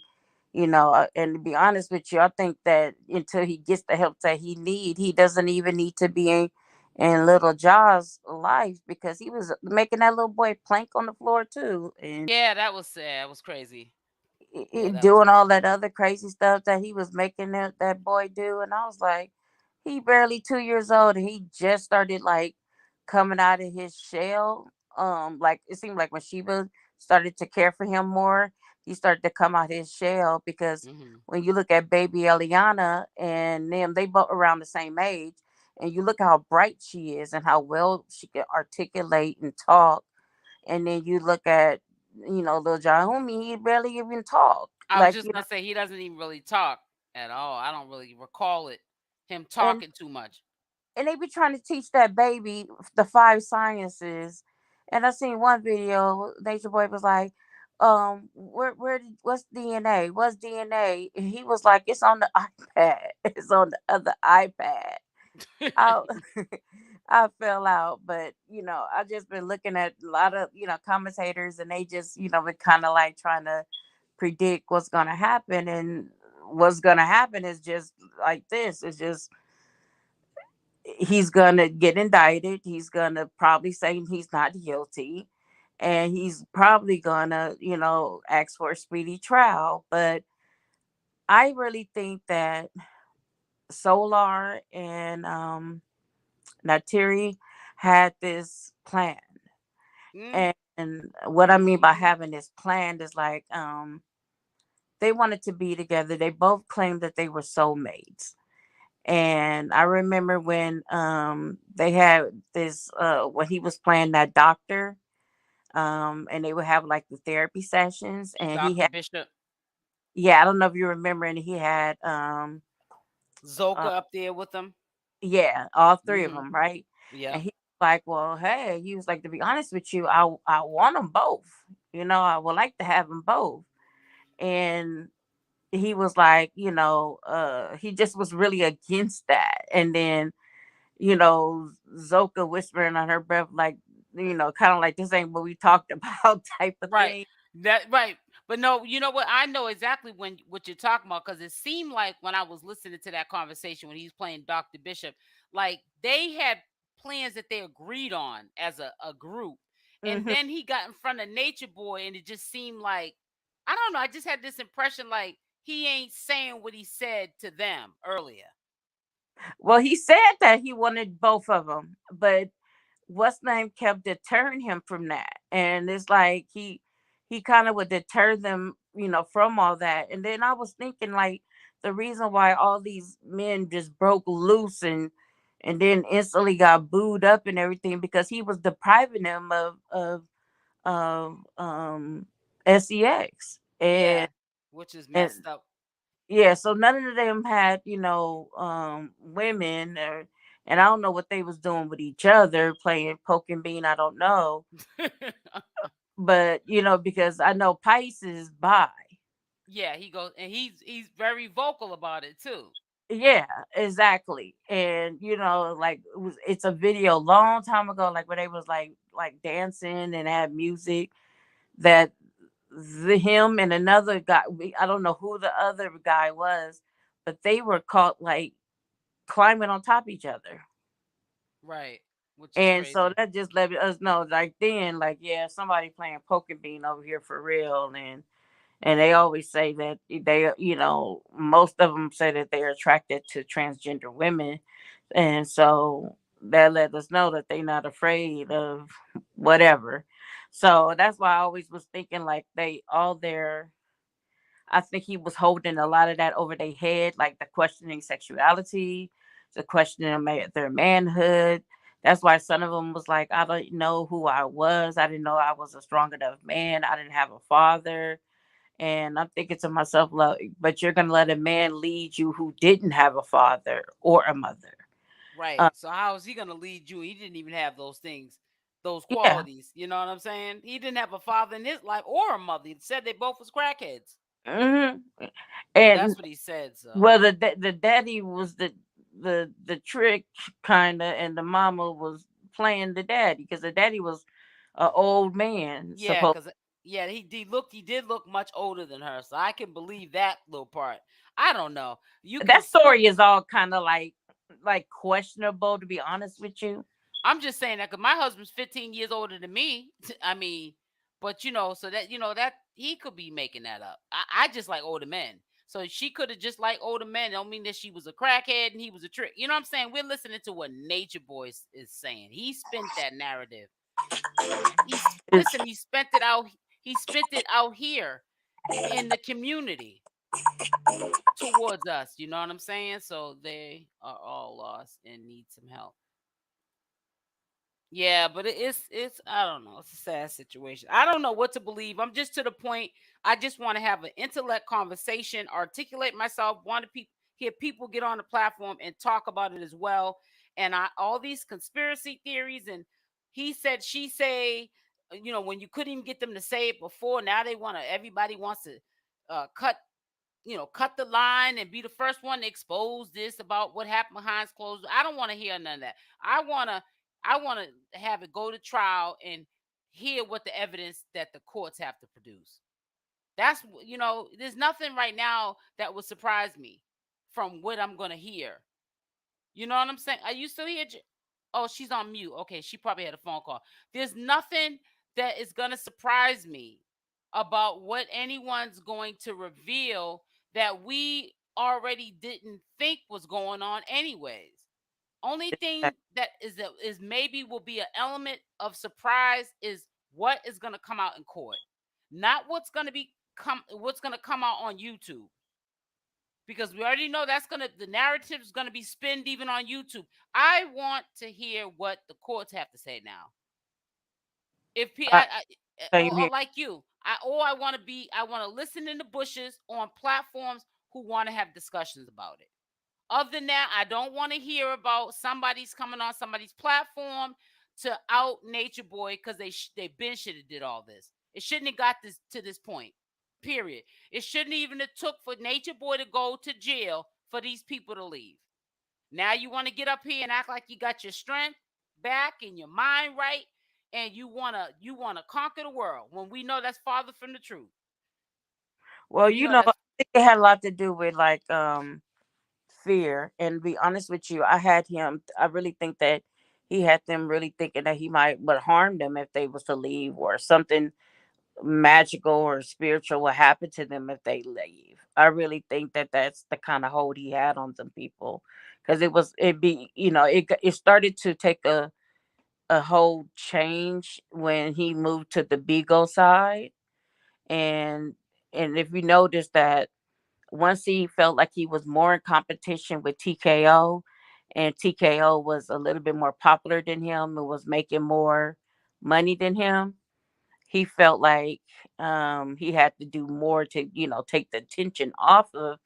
and to be honest with you, I think that until he gets the help that he need, he doesn't even need to be in little Jaws life, because he was making that little boy plank on the floor too, and Yeah, that was sad. That was crazy. Yeah, that was doing all that other crazy stuff that he was making that boy do. And I was like, he barely 2 years old, and he just started like coming out of his shell. Like, it seemed like when Sheba started to care for him more, he started to come out his shell, because hmm when you look at baby Eliana and them, they both around the same age, and you look how bright she is and how well she can articulate and talk. And then you look at, little John Homie, he barely even talk. I was Like, just gonna say he doesn't even really talk at all. I don't really recall it. Him and talking too much. they be trying to teach that baby the five sciences. And I seen one video, Nature Boy was like, what's DNA? What's DNA? And he was like, it's on the iPad. It's on the other iPad. I I fell out, but I just been looking at a lot of commentators, and they just been kind of like trying to predict what's gonna happen, and what's gonna happen is just like this. It's just he's gonna get indicted. He's gonna probably say he's not guilty, and he's probably gonna ask for a speedy trial. But I really think that Solar and Nateri had this plan. Mm, And what I mean by mm-hmm. having this plan is like they wanted to be together. They both claimed that they were soulmates. And I remember when they had this when he was playing that doctor, and they would have like the therapy sessions, and he Dr. had, Bishop, yeah, I don't know if you remember, and he had Zoka uh, up there with him. yeah, all three of Mm-hmm. them, right? And Yep. he was like, well, hey, he was like, to be honest with you, I want them both. I would like to have them both. And he was like, he just was really against that. And then, Zoka whispering on her breath, like, kind of like, this ain't what we talked about type of Right. thing. That right. But no, you know what? I know exactly when what you're talking about because it seemed like when I was listening to that conversation when he's playing Dr. Bishop, like they had plans that they agreed on as a group. And Hmm. then he got in front of Nature Boy and it just seemed like I don't know, I just had this impression like he ain't saying what he said to them earlier. Well, he said that he wanted both of them, but what's name kept deterring him from that. And it's like he kind of would deter them, from all that. And then I was thinking like the reason why all these men just broke loose and then instantly got booed up and everything because he was depriving them of sex. and Yeah, which is and messed up. yeah, so none of them had, women, and I don't know what they was doing with each other, playing poking bean, I don't know. But, because I know Pisce is bi. Yeah, he goes and he's very vocal about it too. Yeah, exactly. And like it's a video long time ago, like where they was like dancing and had music that the him and another guy, I don't know who the other guy was, but they were caught like climbing on top of each other. Right, which is And so crazy. that just let us know, like then, like yeah, somebody playing poker bean over here for real. And they always say that they, most of them say that they're attracted to transgender women, and so that let us know that they're not afraid of whatever. So that's why I always was thinking like they all their I think he was holding a lot of that over their head, like the questioning sexuality, the questioning of their manhood. That's why some of them was like, I don't know who I was. I didn't know I was a strong enough man. I didn't have a father. And I'm thinking to myself, like, but you're going to let a man lead you who didn't have a father or a mother. Right. Uh, So how is he gonna lead you? He didn't even have those things, those yeah. qualities. You know what I'm saying? He didn't have a father in his life or a mother. He said they both was crackheads. Hmm. And That's what he said. So well, the daddy was the trick kind of, and the mama was playing the daddy because the daddy was an old man. yeah, Supposed because yeah, he did look much older than her. So I can believe that little part. I don't know. You can that still. story is all kind of like questionable, to be honest with you. I'm just saying that because my husband's 15 years older than me. I mean, but so that that he could be making that up. I just like older men. So she could have just like older men. Don't mean that she was a crackhead and he was a trick. You know what I'm saying? We're listening to what Nature Boy is saying. He spent that narrative. It's, Listen. He spent it out. He spent it out here in the community towards us. You know what I'm saying? So they are all lost and need some help. Yeah, but it's I don't know. It's a sad situation. I don't know what to believe. I'm just to the point. I just want to have an intellect conversation, articulate myself. Want to hear people get on the platform and talk about it as well. And all these conspiracy theories and he said, she say. When you couldn't even get them to say it before, now they want to. Everybody wants to cut the line and be the first one to expose this about what happened behind closed. I don't want to hear none of that. I want to have it go to trial and hear what the evidence that the courts have to produce. There's nothing right now that would surprise me from what I'm going to hear. You know what I'm saying? Are you still here? Oh, she's on mute. Okay, she probably had a phone call. There's nothing that is going to surprise me about what anyone's going to reveal that we already didn't think was going on anyways. Only thing that is maybe will be an element of surprise is what is going to come out in court. Not what's going to come out on YouTube, because we already know the narrative is gonna be spinned even on YouTube. I want to hear what the courts have to say now. If I, Same or here. like you, I want to listen in the bushes on platforms who want to have discussions about it. Other than that, I don't want to hear about somebody's coming on somebody's platform to out Nature Boy because they been should have did all this. It shouldn't have got this to this point. Period. It shouldn't even have took for Nature Boy to go to jail for these people to leave. Now you want to get up here and act like you got your strength back and your mind right, and you wanna conquer the world when we know that's farther from the truth. Well, We know I that's think it had a lot to do with like fear. And to be honest with you, I really think that he had them really thinking that he might would harm them if they was to leave, or something magical or spiritual will happen to them if they leave. I really think that that's the kind of hold he had on some people, because it started to take a whole change when he moved to the Bigo side. And and if you notice that once he felt like he was more in competition with TKO, and TKO was a little bit more popular than him and was making more money than him, he felt like he had to do more to, take the attention off of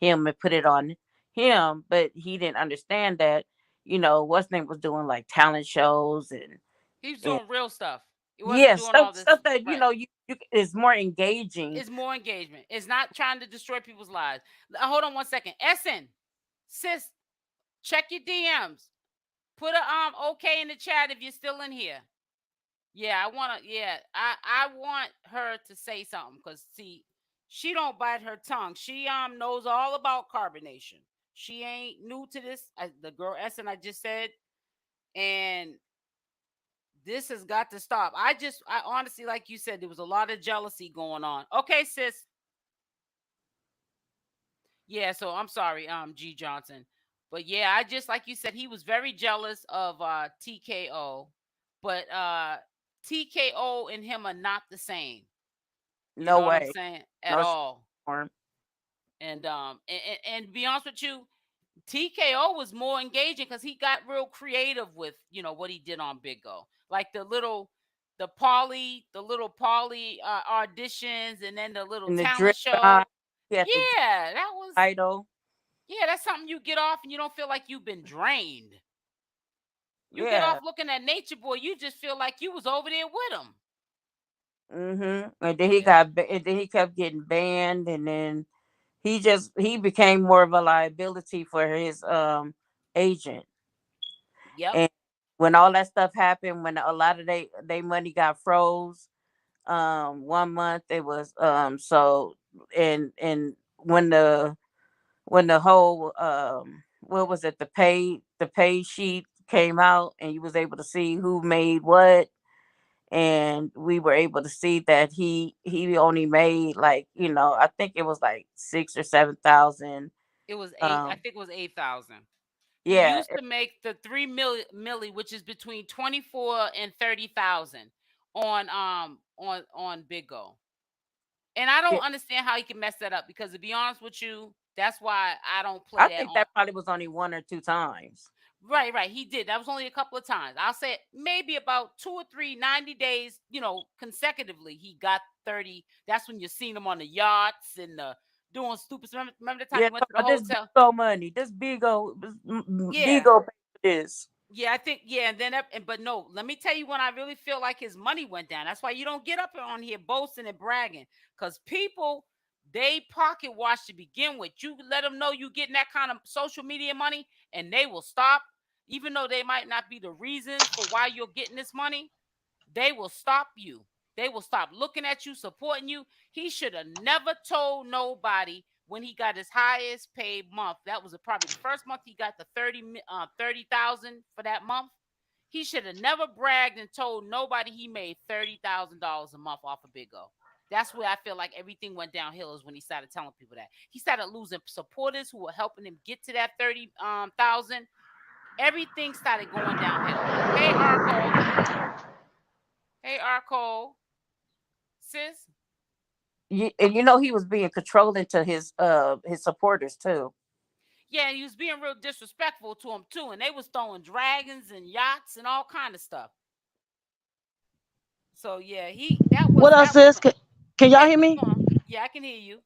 him and put it on him. But he didn't understand that, what's name was doing like talent shows he was and doing real stuff. He wasn't yes, doing all this stuff that right. you is more engaging. It's more engagement. It's not trying to destroy people's lives. Hold on one second. Essen, sis, check your DMs. Put a okay in the chat if you're still in here. Yeah, I want her to say something because see, she don't bite her tongue. She knows all about carbonation. She ain't new to this. The girl Essen I just said, and this has got to stop. I honestly, like you said, there was a lot of jealousy going on. Okay, sis. Yeah, so I'm sorry, G Johnson. But yeah, I just like you said, he was very jealous of TKO. But TKO and him are not the same. You No know what I'm way. saying? At No shape all. or form. And to be honest with you, TKO was more engaging because he got real creative with what he did on Big O, like the little Polly auditions, and then the little And the drip talent god, show. he had the drip Yeah, that was idol. yeah, that's something you get off and you don't feel like you've been drained. You get off Yeah. looking at Nature Boy, you just feel like you was over there with him. And then Yeah. and then he kept getting banned, and then he became more of a liability for his agent. Yep. And when all that stuff happened, when a lot of they money got froze, 1 month it was and when the whole what was it, the pay sheet came out, and you was able to see who made what, and we were able to see that he only made, like, I think it was like 6 or 7 thousand. It was eight. I um think it was 8,000. He yeah, used to make the 3 milli, which is between 24 and 30,000 on Big O. And I don't it, understand how he can mess that up because to be honest with you, that's why I don't play I that think on. that probably was only 1 or 2 times. Right, right. He did. That was only a couple of times. I'll say maybe about 2 or 3, 90 days, consecutively. He got 30. That's when you seen him on the yachts and doing stupid. Remember the time Yeah, he went talking to the about this big hotel? old money. This big Yeah. old pay for this. Yeah, I think and then but no, let me tell you when I really feel like his money went down. That's why you don't get up on here boasting and bragging, because people they pocket watch to begin with. You let them know you getting that kind of social media money, and they will stop, even though they might not be the reasons for why you're getting this money. They will stop you. They will stop looking at you, supporting you. He should have never told nobody when he got his highest paid month. That was probably the first month he got the 30,000 for that month. He should have never bragged and told nobody he made $30,000 a month off of Big O. That's where I feel like everything went downhill, is when he started telling people that. He started losing supporters who were helping him get to that 30,000. Everything started going downhill. Hey, Arco. Hey, Arco. Sis. And he was being controlling to his supporters too. Yeah, he was being real disrespectful to him too, and they was throwing dragons and yachts and all kind of stuff. So yeah, he that What was else, that was sis? Can y'all Yes, hear what's me? going on? Yeah, I can hear you.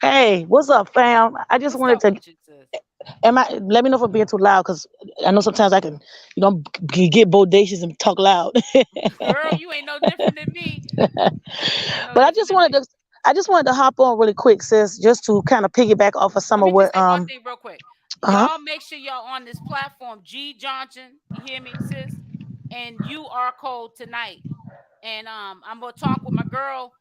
Hey, what's up, fam? I just What's wanted up to. with you, sis? Am I? Let me know if I'm being too loud, because I know sometimes I can, get bodacious and talk loud. Girl, you ain't no different than me. You ain't no But different than me. I just wanted to hop on really quick, sis, just to kind of piggyback off of some Let of me just what say one thing real quick. uh Y'all make sure y'all on this platform, G Johnson. You hear me, sis? And you are cold tonight. And I'm gonna talk with my girl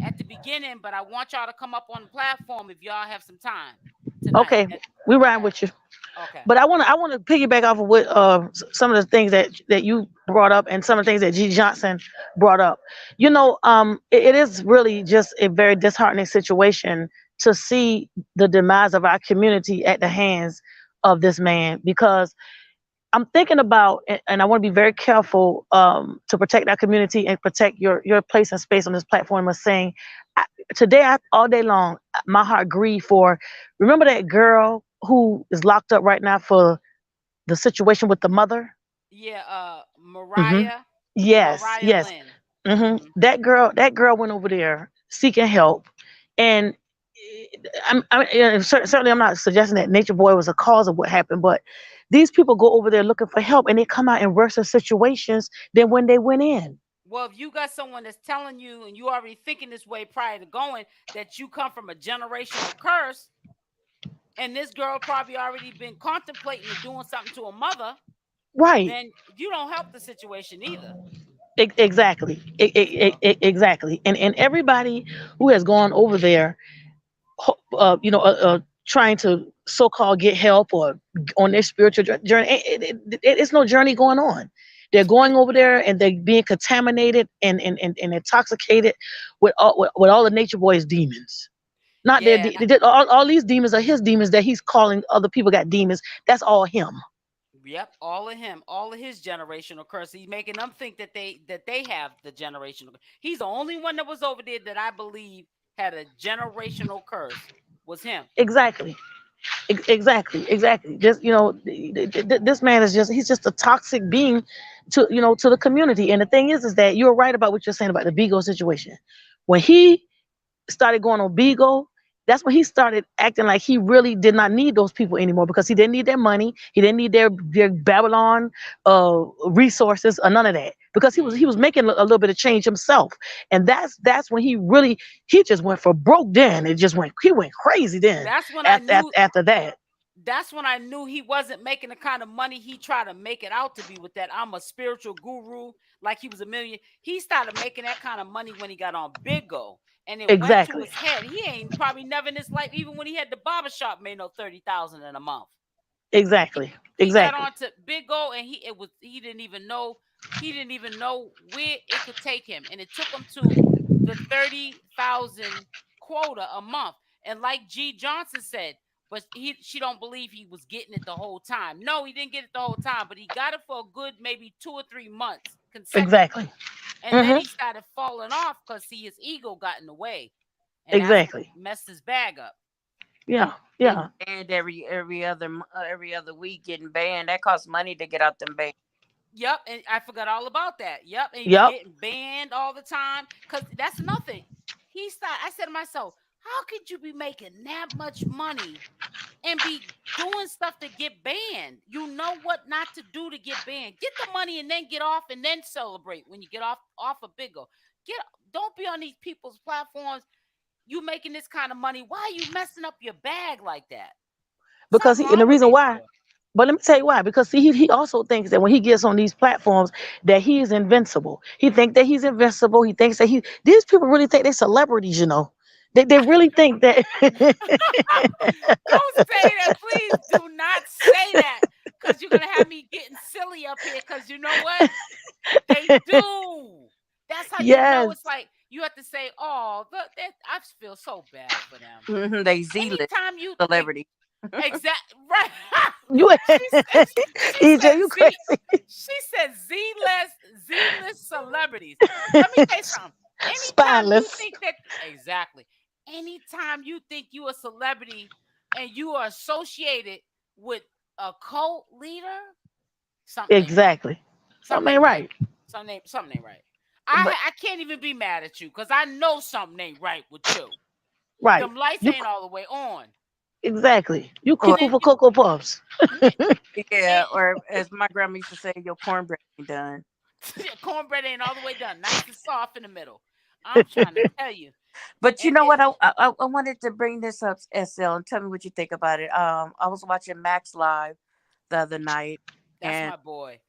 at the beginning, but I want y'all to come up on the platform if y'all have some time tonight. okay, we ride Okay. with you. Okay. But I want to piggyback off of what some of the things that you brought up, and some of the things that G Johnson brought up. It is really just a very disheartening situation to see the demise of our community at the hands of this man, because I'm thinking about, and I want to be very careful to protect our community and protect your place and space on this platform of saying, I, today, all day long, my heart grieved for, remember that girl who is locked up right now for the situation with the mother? Yeah, Hmm. Mariah, Yes, Mariah yes. Lynn. Hmm. Mm-hmm. That girl went over there seeking help, and certainly I'm not suggesting that Nature Boy was a cause of what happened, but these people go over there looking for help, and they come out in worse situations than when they went in. Well, if you got someone that's telling you and you already thinking this way prior to going, that you come from a generational curse, and this girl probably already been contemplating and doing something to a mother, Right. then you don't help the situation either. Exactly. So Exactly. And everybody who has gone over there, trying to so-called get help or on their spiritual journey, it's no journey going on. They're going over there and they're being contaminated and intoxicated with all the Nature Boy's demons. Not their, yeah, and all these demons are his demons that he's calling other people got demons. That's all him. yep, all of him, all of his generational curse. He's making them think that they have the generational. He's the only one that was over there that I believe had a generational curse was him. Exactly. Exactly. Just, this man is just, he's just a toxic being to the community. And the thing is that you're right about what you're saying about the Bigo situation. When he started going on Beagle, that's when he started acting like he really did not need those people anymore, because he didn't need their money, he didn't need their Babylon resources or none of that, because he was Hmm. making a little bit of change himself, and that's when he just went for broke. Then he went crazy. Then That's when I after knew. after, after that, That's when I knew he wasn't making the kind of money he tried to make it out to be with that. I'm a spiritual guru, like he was a million. He started making that kind of money when he got on Big O, and it went to exactly, his head. He ain't probably never in his life, even when he had the barber shop, made no 30,000 in a month. He, exactly, he got exactly, on to Big O, and he didn't even know where it could take him, and it took him to the 30,000 quota a month. And like G Johnson said, but she don't believe he was getting it the whole time. No, he didn't get it the whole time, but he got it for a good maybe 2 or 3 months exactly. consecutively. And then Hmm. he started falling off because his ego got in the way. And that's what Exactly. messed his bag up. Yeah. Getting Yeah. banned every other week, getting banned. That costs money to get out them bans. Yep, and I forgot all about that. Yep, and he was Yep. getting banned all the time because that's nothing. He started. I said to myself, how could you be making that much money and be doing stuff to get banned? You know what not to do to get banned. Get the money and then get off and then celebrate when you get off a bigger. Get don't be on these people's platforms. You making this kind of money. Why are you messing up your bag like that? Because Something he, and wrong the with reason Nature why, Boy. but let me tell you why. Because see, he also thinks that when he gets on these platforms, that he is invincible. He thinks that he's invincible. He thinks that these people really think they're celebrities, you know. They really think that. Don't say that. Please do not say that because you're going to have me getting silly up here because you know what? They do. That's how you know it's Yes. like you have to say, oh, I feel so bad for them. They Z-list Anytime you celebrity. exact right. You She EJ, said you Z crazy. she said Z list celebrities. Let me tell you something. Anytime you Spineless. think that exactly, anytime you think you a celebrity and you are associated with a cult leader, something ain't right. Exactly. Something Something ain't ain't right. right. Something ain't right. But I can't even be mad at you because I know something ain't right with you. right. Them lights You ain't all the way on. exactly. You And Or cuckoo then for Cocoa Puffs. you yeah, and or as my grandma used to say, your cornbread ain't done. cornbread ain't all the way done. Nice and soft in the middle. I'm trying to tell you. But you And know what? I wanted to bring this up, SL, and tell me what you think about it. I was watching Max Live the other night, that's and my boy.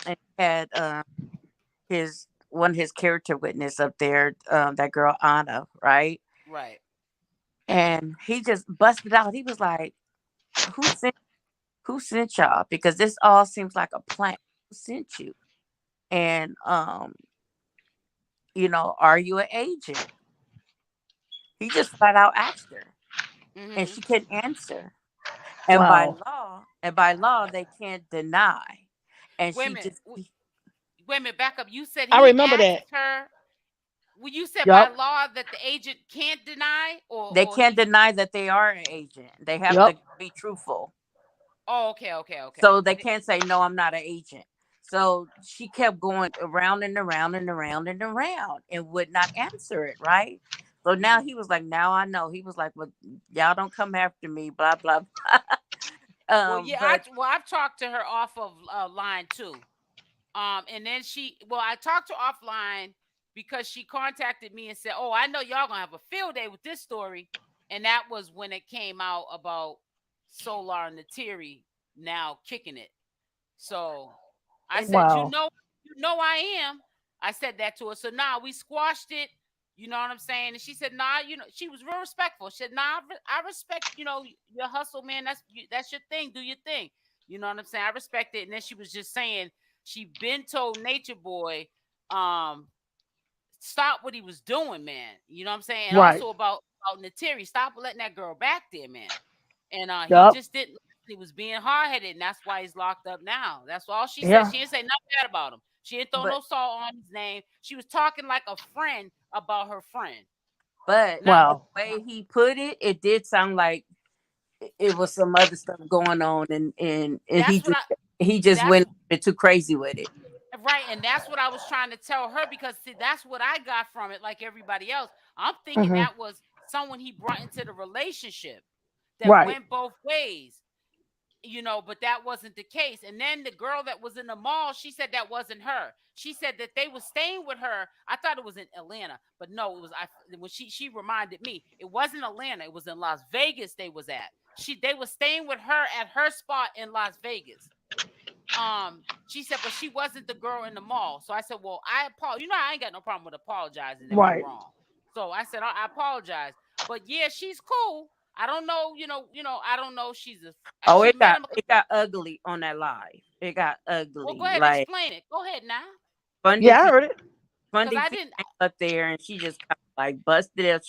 he had his one of his character witness up there, that girl Anna, right? Right. And he just busted out. He was like, "Who sent who sent y'all? Because this all seems like a plan. Who sent you? And are you an agent?" He just flat out asked her, and Mm-hmm. she couldn't answer. Wow. And by law, they can't deny. And Wait a she minute. just, Wait a minute. Back up. You said I he remember that. asked her. Well, you said by Yup. law that the agent can't deny, they or can't he. deny that they are an agent. They have Yup. to be truthful. Oh, okay, okay, okay. So they can't say, no, I'm not an agent. So she kept going around and around and around and around and would not answer it, right? So now Mm. he was like, now I know. He was like, well, y'all don't come after me, blah, blah, blah. Well, yeah. But I've talked to her off of line too. And then I talked to her offline because she contacted me and said, "Oh, I know y'all gonna have a field day with this story," and that was when it came out about Solar and the Teriy now kicking it. So I and said, Wow. you know I am. I said that to her. So now we squashed it. You know what I'm saying? And she said, nah, she was real respectful. She said, nah, I respect, your hustle, man. That's your thing. Do your thing. You know what I'm saying? I respect it. And then she was just saying she been told Nature Boy, um, stop what he was doing, man. You know what I'm saying? And Right. also about Nateri, stop letting that girl back there, man. And he Yup. just didn't. He was being hard headed, and that's why he's locked up now. That's all she said. Yeah. She didn't say nothing bad about him. She didn't throw but no salt on his name. She was talking like a friend about her friend. but Not the Wow. way he put it, it did sound like it was some other stuff going on, and that's what I he just that's went a bit too crazy with it. right, and that's what I was trying to tell her because see, that's what I got from it, like everybody else. I'm thinking Hmm. that was someone he brought into the relationship that Right. went both ways. But that wasn't the case. And then the girl that was in the mall, she said that wasn't her. She said that they were staying with her. I thought it was in Atlanta, but no, it was when she reminded me, it wasn't Atlanta, it was in Las Vegas they was at. They were staying with her at her spot in Las Vegas. She said, but she wasn't the girl in the mall. So I said, well, I apologize. I ain't got no problem with apologizing if you're Right. wrong. So I said, I apologize. But yeah, she's cool. I don't know, I don't know. Oh, She met him. it got ugly on that live. It got Well, go ugly. ahead, Like explain it. Go ahead now, Yeah, I Fundy heard it. because Fundy I P didn't. came up there and she just kind of like busted it.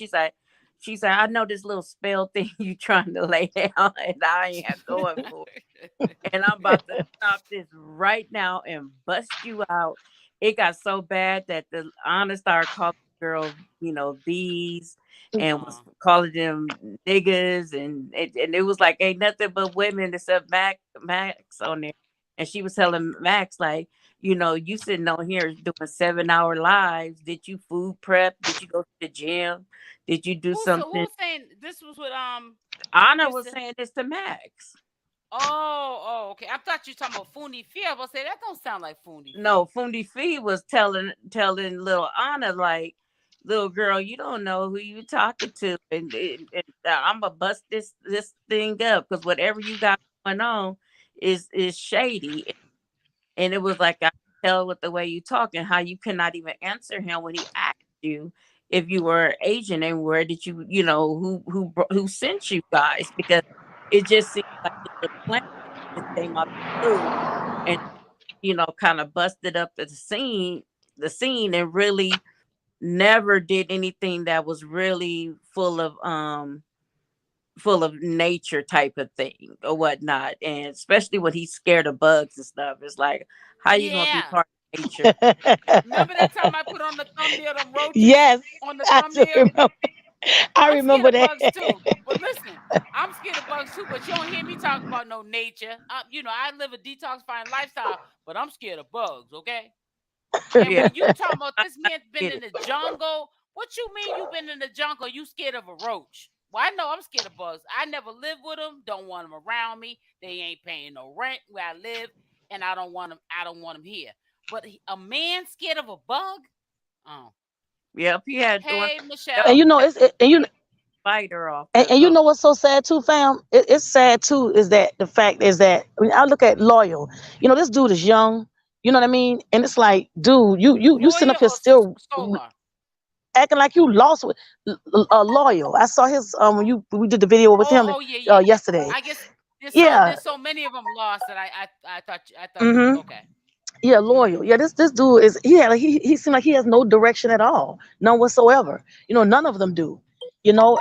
She said, I know this little spell thing you trying to lay down, and I ain't going for it. And I'm about to stop this right now and bust you out. It got so bad that the honor started calling girl, bees, and was Uh, calling them niggas, and it was like ain't nothing but women except Max on there, and she was telling Max like, you sitting on here doing 7-hour lives. Did you food prep? Did you go to the gym? Did you do something? who's saying this was with Anna you was said? saying this to Max. Oh, okay. I thought you were talking about Fundi Fee. I was say that don't sound like Fundi No, Fee. Fundi Fee was telling little Anna like, little girl, you don't know who you talking to, and I'm gonna bust this thing up because whatever you got going on is shady. And it was like I could tell with the way you talk and how you cannot even answer him when he asked you if you were Asian and where did who sent you guys, because it just seemed like it was planned. It came out the blue and kind of busted up the scene and really never did anything that was really full of nature type of thing or whatnot. And especially when he's scared of bugs and stuff. It's like, how you gonna be Yeah. part of nature? Remember that time I put on the thumbnail them roaches Yes, on the I do thumbnail? remember. I I'm scared remember of that. bugs too. But listen, I'm scared of bugs too, but you don't hear me talk about no nature. I live a detoxifying lifestyle, but I'm scared of bugs, okay? And Yeah, when you talk about I, this I man's been get in it. the jungle, what you mean you been in the jungle? You scared of a roach? Well, I know I'm scared of bugs. I never lived with them. Don't want them around me. They ain't paying no rent where I live, and I don't want them. I don't want them here. But a man scared of a bug? Oh, Yep, he had one. hey Yep, And Michelle. spider off and, the and you go. know what's so sad too, fam? It's sad too. Is that the fact is that when I look at Loyal, this dude is young. You know what I mean? And it's like, dude, you sitting Lawyer up here or still solar? acting like you lost with Loyal. I saw his when we did the video with him Oh, yeah, yeah. yesterday. I guess Yeah. there's so many of them lost that I thought Hmm. okay. Yeah, Mm-hmm. Loyal. Yeah, this dude is he seemed like he has no direction at all, none whatsoever. None of them do. Now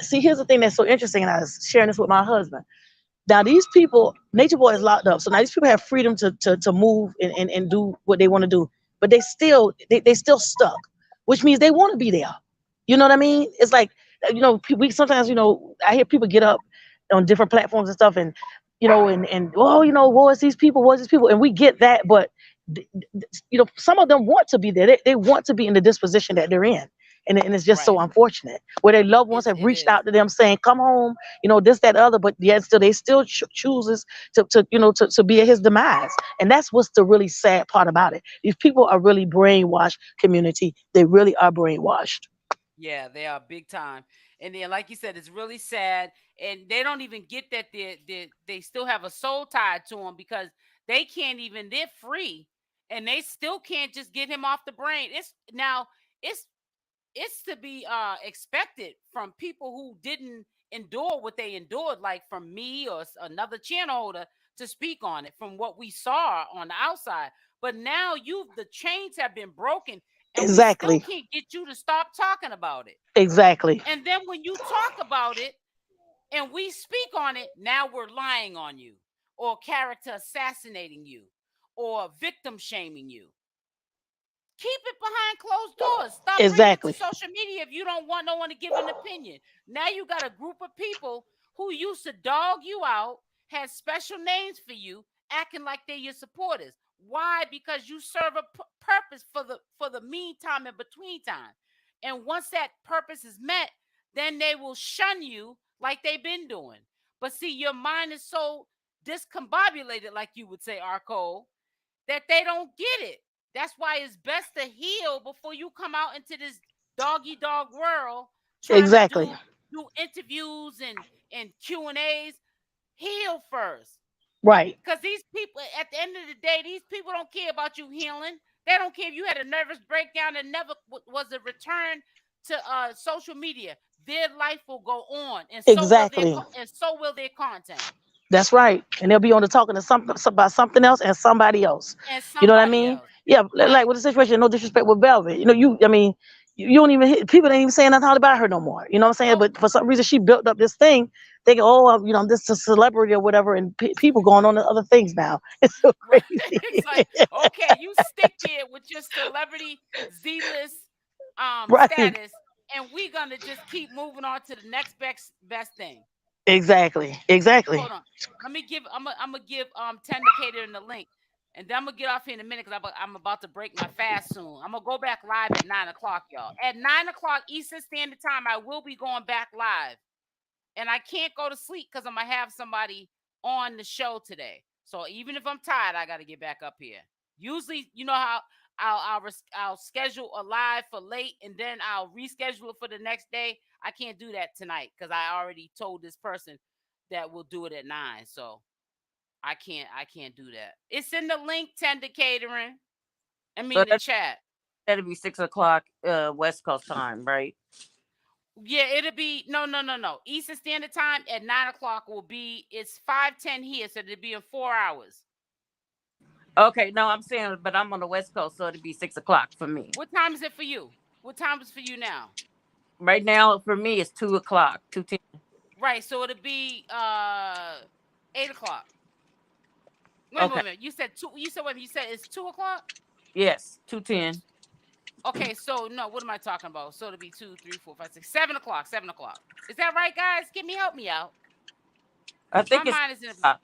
see, here's the thing that's so interesting, and I was sharing this with my husband. Now these people, Nature Boy is locked up, so now these people have freedom to move and do what they want to do, but they still stuck, which means they want to be there. You know what I Yeah. mean? It's like we sometimes I hear people get up on different platforms and stuff, and oh, what is these people, and we get that, but some of them want to be there. They want to be in the disposition that they're in, and it's just so Right. unfortunate where their loved ones have It reached is. out to them saying, "Come home," this, that, other, but yet still they still chooses to be at his demise, and that's what's the really sad part about it. These people are really brainwashed. Community, they really are brainwashed. Yeah, they are big time. And then, like you said, it's really sad, and they don't even get that they still have a soul tied to them because they can't even. They're free, and they still can't just get him off the brain. It's it's to be expected from people who didn't endure what they endured, like from me or another channel holder to speak on it from what we saw on the outside. But now the chains have been broken, and we still Exactly. can't get you to stop talking about it. Exactly. And then when you talk about it and we speak on it, now we're lying on you or character assassinating you or victim shaming you. Keep it behind closed doors. Stop bringing it to Exactly. social media if you don't want no one to give an opinion. Now you got a group of people who used to dog you out, had special names for you, acting like they're your supporters. Why? Because you serve a purpose for the meantime and between time. And once that purpose is met, then they will shun you like they've been doing. But see, your mind is so discombobulated, like you would say, Arcole, that they don't get it. That's why it's best to heal before you come out into this doggy dog world trying to Exactly. do interviews and Q&As. Heal first. Right. Because these people, at the end of the day, these people don't care about you healing. They don't care if you had a nervous breakdown and never was a return to social media. Their life will go on, and Exactly. so will their content That's right. And they'll be on the talking to something about something else and somebody else. and You know what I somebody mean? else. Yeah, like Right. with the situation, no disrespect with Velvet. I mean, you don't even people ain't even saying nothing about her no more. You know what I'm saying? Nope. But for some reason, she built up this thing, thinking, oh, I'm this a celebrity or whatever, and people going on to other things now. It's so Right. crazy. It's like, okay, you stick there with your celebrity Z list Right. status, and we're gonna just keep moving on to the next best thing. Exactly. Exactly. Hold on. Let me give. I'm gonna give Tender Cater in the link, and then I'm gonna get off here in a minute because I'm about to break my fast soon. I'm gonna go back live at 9 o'clock, y'all. At 9 o'clock Eastern Standard Time, I will be going back live, and I can't go to sleep because I'm gonna have somebody on the show today. So even if I'm tired, I got to get back up here. Usually, you know how I'll schedule a live for late, and then I'll reschedule it for the next day. I can't do that tonight because I already told this person that we'll do it at 9. So I can't do that. It's in the link, Tender Catering. I So mean the chat. that'll be 6 o'clock West Coast time, right? Yeah, it'll be no. Eastern Standard Time at 9 o'clock will be. It's 5:10 here, so it'll be in 4 hours. Okay, no, I'm saying, but I'm on the West Coast, so it'll be 6 o'clock for me. What time is it for you? What time is it for you now? Right now, for me, it's 2 o'clock, 2:10. Right, so it'll be 8 o'clock. Wait a Okay, minute. You said two. You said wait. You said it's 2 o'clock. yes, 2:10. Okay, so no. What am I talking about? So it'll be 2, 3, 4, 5, 6, 7 o'clock. 7 o'clock. Is that right, guys? Help me out. I My think mind is in. uh,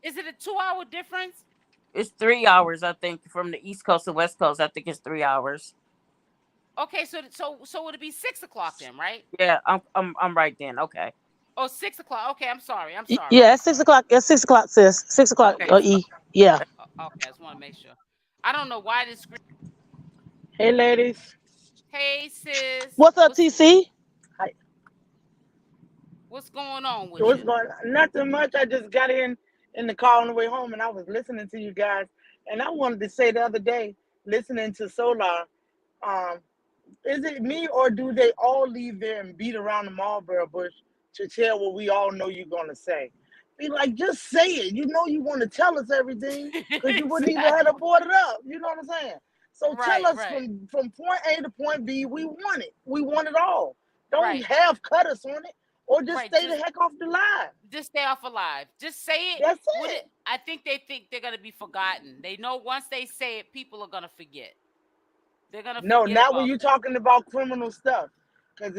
Is it a 2-hour difference? it's 3 hours. I think from the East Coast to West Coast, I think it's 3 hours. Okay, so it'll be 6 o'clock then, right? Yeah, I'm right then. Okay, Oh, 6 o'clock. Okay, I'm sorry. Yeah, it's 6 o'clock. It's 6 o'clock, sis. 6 o'clock. okay. E. Yeah. Okay, I just want to make sure. I don't know why this screen. Hey, ladies. Hey, sis. What's up, TC? Hi. What's going on with What's you? going on? Nothing much. I just got in the car on the way home, and I was listening to you guys. And I wanted to say the other day, listening to Solar, um, is it me or do they all leave there and beat around the Marlboro bush to tell what we all know you're gonna say? Be like, just say it. You know you want to tell us everything because you wouldn't even have to Exactly. board it up. You know what I'm saying? So tell Right, us right, from point A to point B. We want it. We want it all. Don't right, have cut us on it, or just right. stay the heck off the line. Just stay off alive. Just say it. That's What it. it? I think they're gonna be forgotten. They know once they say it, people are gonna forget. They're gonna No, forget not when about you're that. talking about criminal stuff, because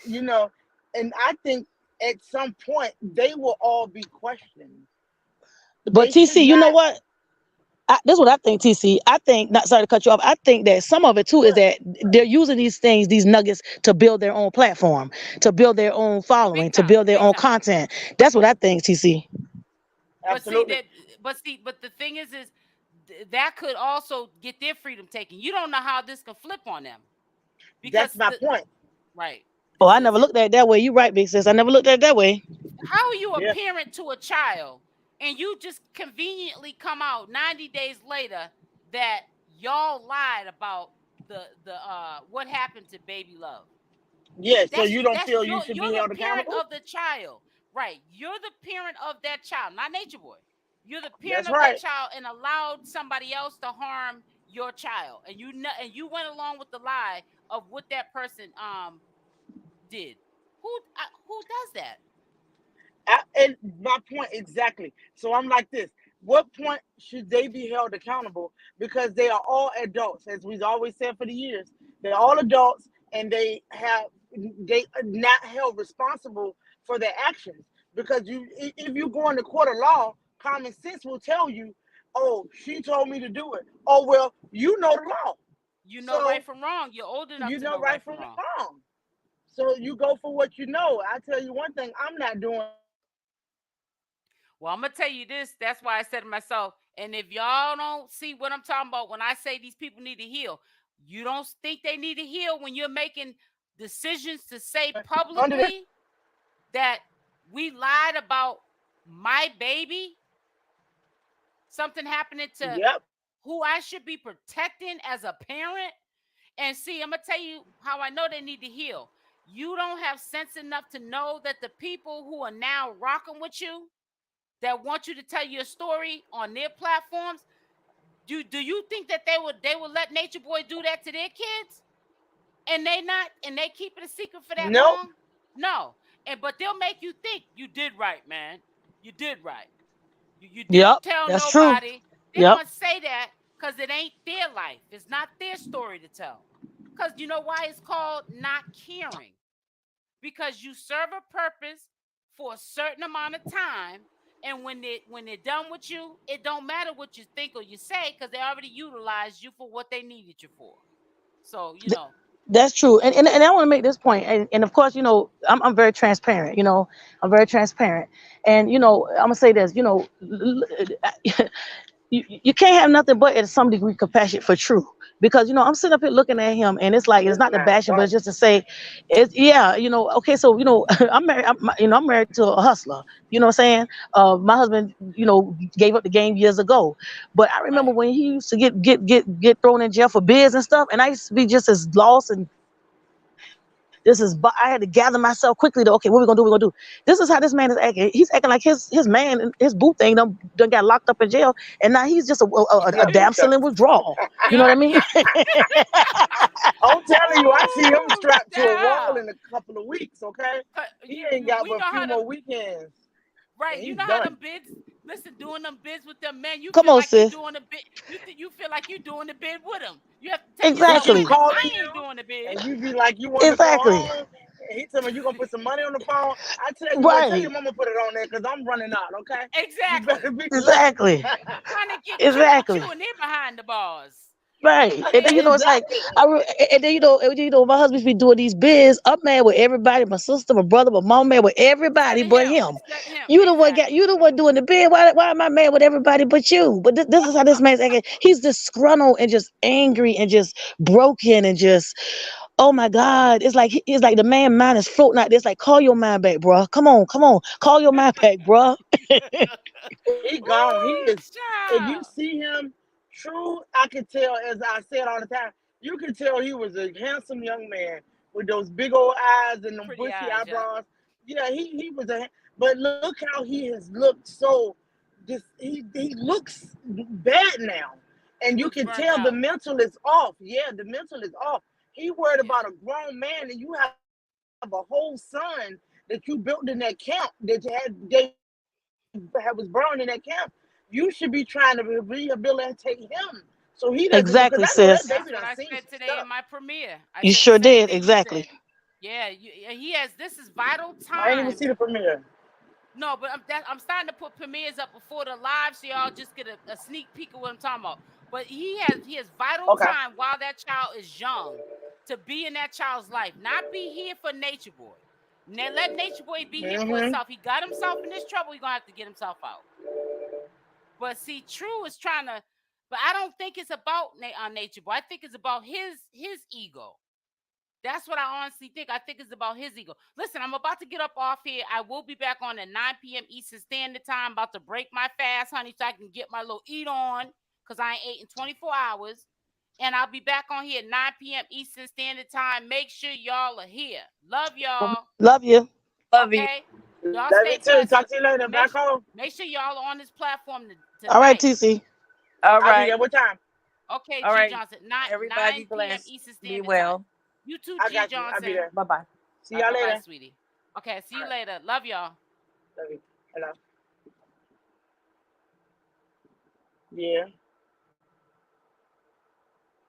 you know, and I think at some point they will all be questioned. But They should TC, you know not. what? This is what I think, TC. I think, not sorry to cut you off. I think that some of it too is Good. that they're using these things, these nuggets, to build their own platform, to build their own Big following, to time, build their big own time. content. That's what I think, TC. But see Absolutely. that. But the thing is that could also get their freedom taken. You don't know how this can flip on them because That's my point. right. Oh, This I is never looked at it that way. You're right, big sis. I never looked at it that way. how are you a Yeah. parent to a child and you just conveniently come out 90 days later that y'all lied about the what happened to baby love. Yeah. So That's you don't that's feel you you're should you're be the held parent accountable? of the child, right? You're the parent of that child, not Nature Boy. You're the parent That's of that right. child and allowed somebody else to harm your child, and you went along with the lie of what that person did. Who does that? And my point exactly. So I'm like this. What point should they be held accountable? Because they are all adults, as we've always said for the years. They're all adults, and they are not held responsible for their actions. Because if you go in the court of law, common sense will tell you, oh, she told me to do it. Oh well, you know the law, You know right so from wrong. You're old enough you to know know right right from from wrong. wrong. So you go for what you know. I tell you one thing, I'm not doing. Well, I'm gonna tell you this. That's why I said to myself, and if y'all don't see what I'm talking about when I say these people need to heal, you don't think they need to heal when you're making decisions to say Under that. publicly that we lied about my baby, something happening to Yep. who I should be protecting as a parent. And see, I'm gonna tell you how I know they need to heal. You don't have sense enough to know that the people who are now rocking with you, that want you to tell your story on their platforms, do you think that they would let Nature Boy do that to their kids? And they keep it a secret for that Nope. long? No. But they'll make you think you did right, man. You did right. You Yep, didn't tell that's true. nobody. They're Yep. gonna say that because it ain't their life. It's not their story to tell. Because you know why it's called not caring? Because you serve a purpose for a certain amount of time, and when they're done with you, it don't matter what you think or you say, because they already utilized you for what they needed you for. So That's true. And I want to make this point. And of course, I'm very transparent, I'm very transparent. And, I'm going to say this, you can't have nothing but at some degree compassion for True, because I'm sitting up here looking at him, and it's like, it's not the bashing, but it's just to say, it's, yeah, okay, so I'm married, I'm married to a hustler, you know what I'm saying. My husband, gave up the game years ago, but I remember Right. when he used to get thrown in jail for biz and stuff, and I used to be just as lost, and I had to gather myself quickly to, okay, what we gonna do? We're gonna do. This is how this man is acting. He's acting like his man, his boo thing done got locked up in jail, and now he's just a damsel in withdrawal. You know what I mean? I'm telling you, I see him Ooh, strapped to a wall child. in a couple of weeks. Okay, he ain't We got but know a few how more to. weekends. Right, And you he's know how done. them bids. Listen, doing them bids with them men, you Come feel on, like you're sis. doing a bid. You feel like you're doing the bid with them. You have to tell He yourself, keep wait a Exactly. minute, calling I ain't you, doing the bid. and you be like, you want to go Exactly. home? And he tell me, you gonna put some money on the phone? I tell you what, tell Right. your mama put it on there, because I'm running out, okay? You Exactly. better be Exactly. Trying to get Exactly. Chew and they're behind the bars. Right. And then Okay. it's like exactly. and then my husband's be doing these bids. I'm mad with everybody, my sister, my brother, my mom, mad with everybody Instead of but him. him. Instead of him. You Exactly. the one doing the bid. Why am I mad with everybody but you? But this is how this man's acting. He's disgruntled and just angry and just broken and just, oh my God. It's like the man mind is floating out there. It's like, call your mind back, bro. Come on. Call your mind back, bro. He gone. He Ooh, is. If you child. see him, True, I can tell, as I said all the time, you can tell he was a handsome young man with those big old eyes and them Pretty bushy eyes, yeah. eyebrows. Yeah, he was a. But look how he has looked so. Just he looks bad now, He and you looks can burnt tell the out. mental is off. Yeah, the mental is off. He worried Yeah. about a grown man, and you have a whole son that you built in that camp that you had was burned in that camp. You should be trying to rehabilitate him so he doesn't go. Because Exactly, I know that sis. That's baby what done I seen said some today in stuff. my premiere. I You said the sure same did. thing you said. Exactly. Yeah, he has. This is vital I didn't even time. see the premiere. No, but I'm starting to put premieres up before the live, so y'all just get a sneak peek of what I'm talking about. But he has vital Okay. time while that child is young to be in that child's life, not be here for Nature Boy. Now let Nature Boy be here for Mm-hmm. himself. He got himself in this trouble. He's gonna have to get himself out. But see, True is trying to. But I don't think it's about Nature Boy. I think it's about his ego. That's what I honestly think. I think it's about his ego. Listen, I'm about to get up off here. I will be back on at 9 p.m. Eastern Standard Time. About to break my fast, honey, so I can get my little eat on, because I ain't ate in 24 hours. And I'll be back on here at 9 p.m. Eastern Standard Time. Make sure y'all are here. Love y'all. Love you. Love you. Okay? Y'all Love stay you too. blessed. Talk to you later. Make, Back home. make sure y'all are on this platform All right, tonight. TC. All I'll be right. there. What time? Okay, All G right. Johnson, 9 Everybody p.m. blessed. Eastern Be Standard Time. well. You too, I G got you. I'll be Johnson. there. Bye bye. See y'all Bye-bye, later. sweetie. Okay, see All you right. later. Love y'all. Love you. Hello. Yeah.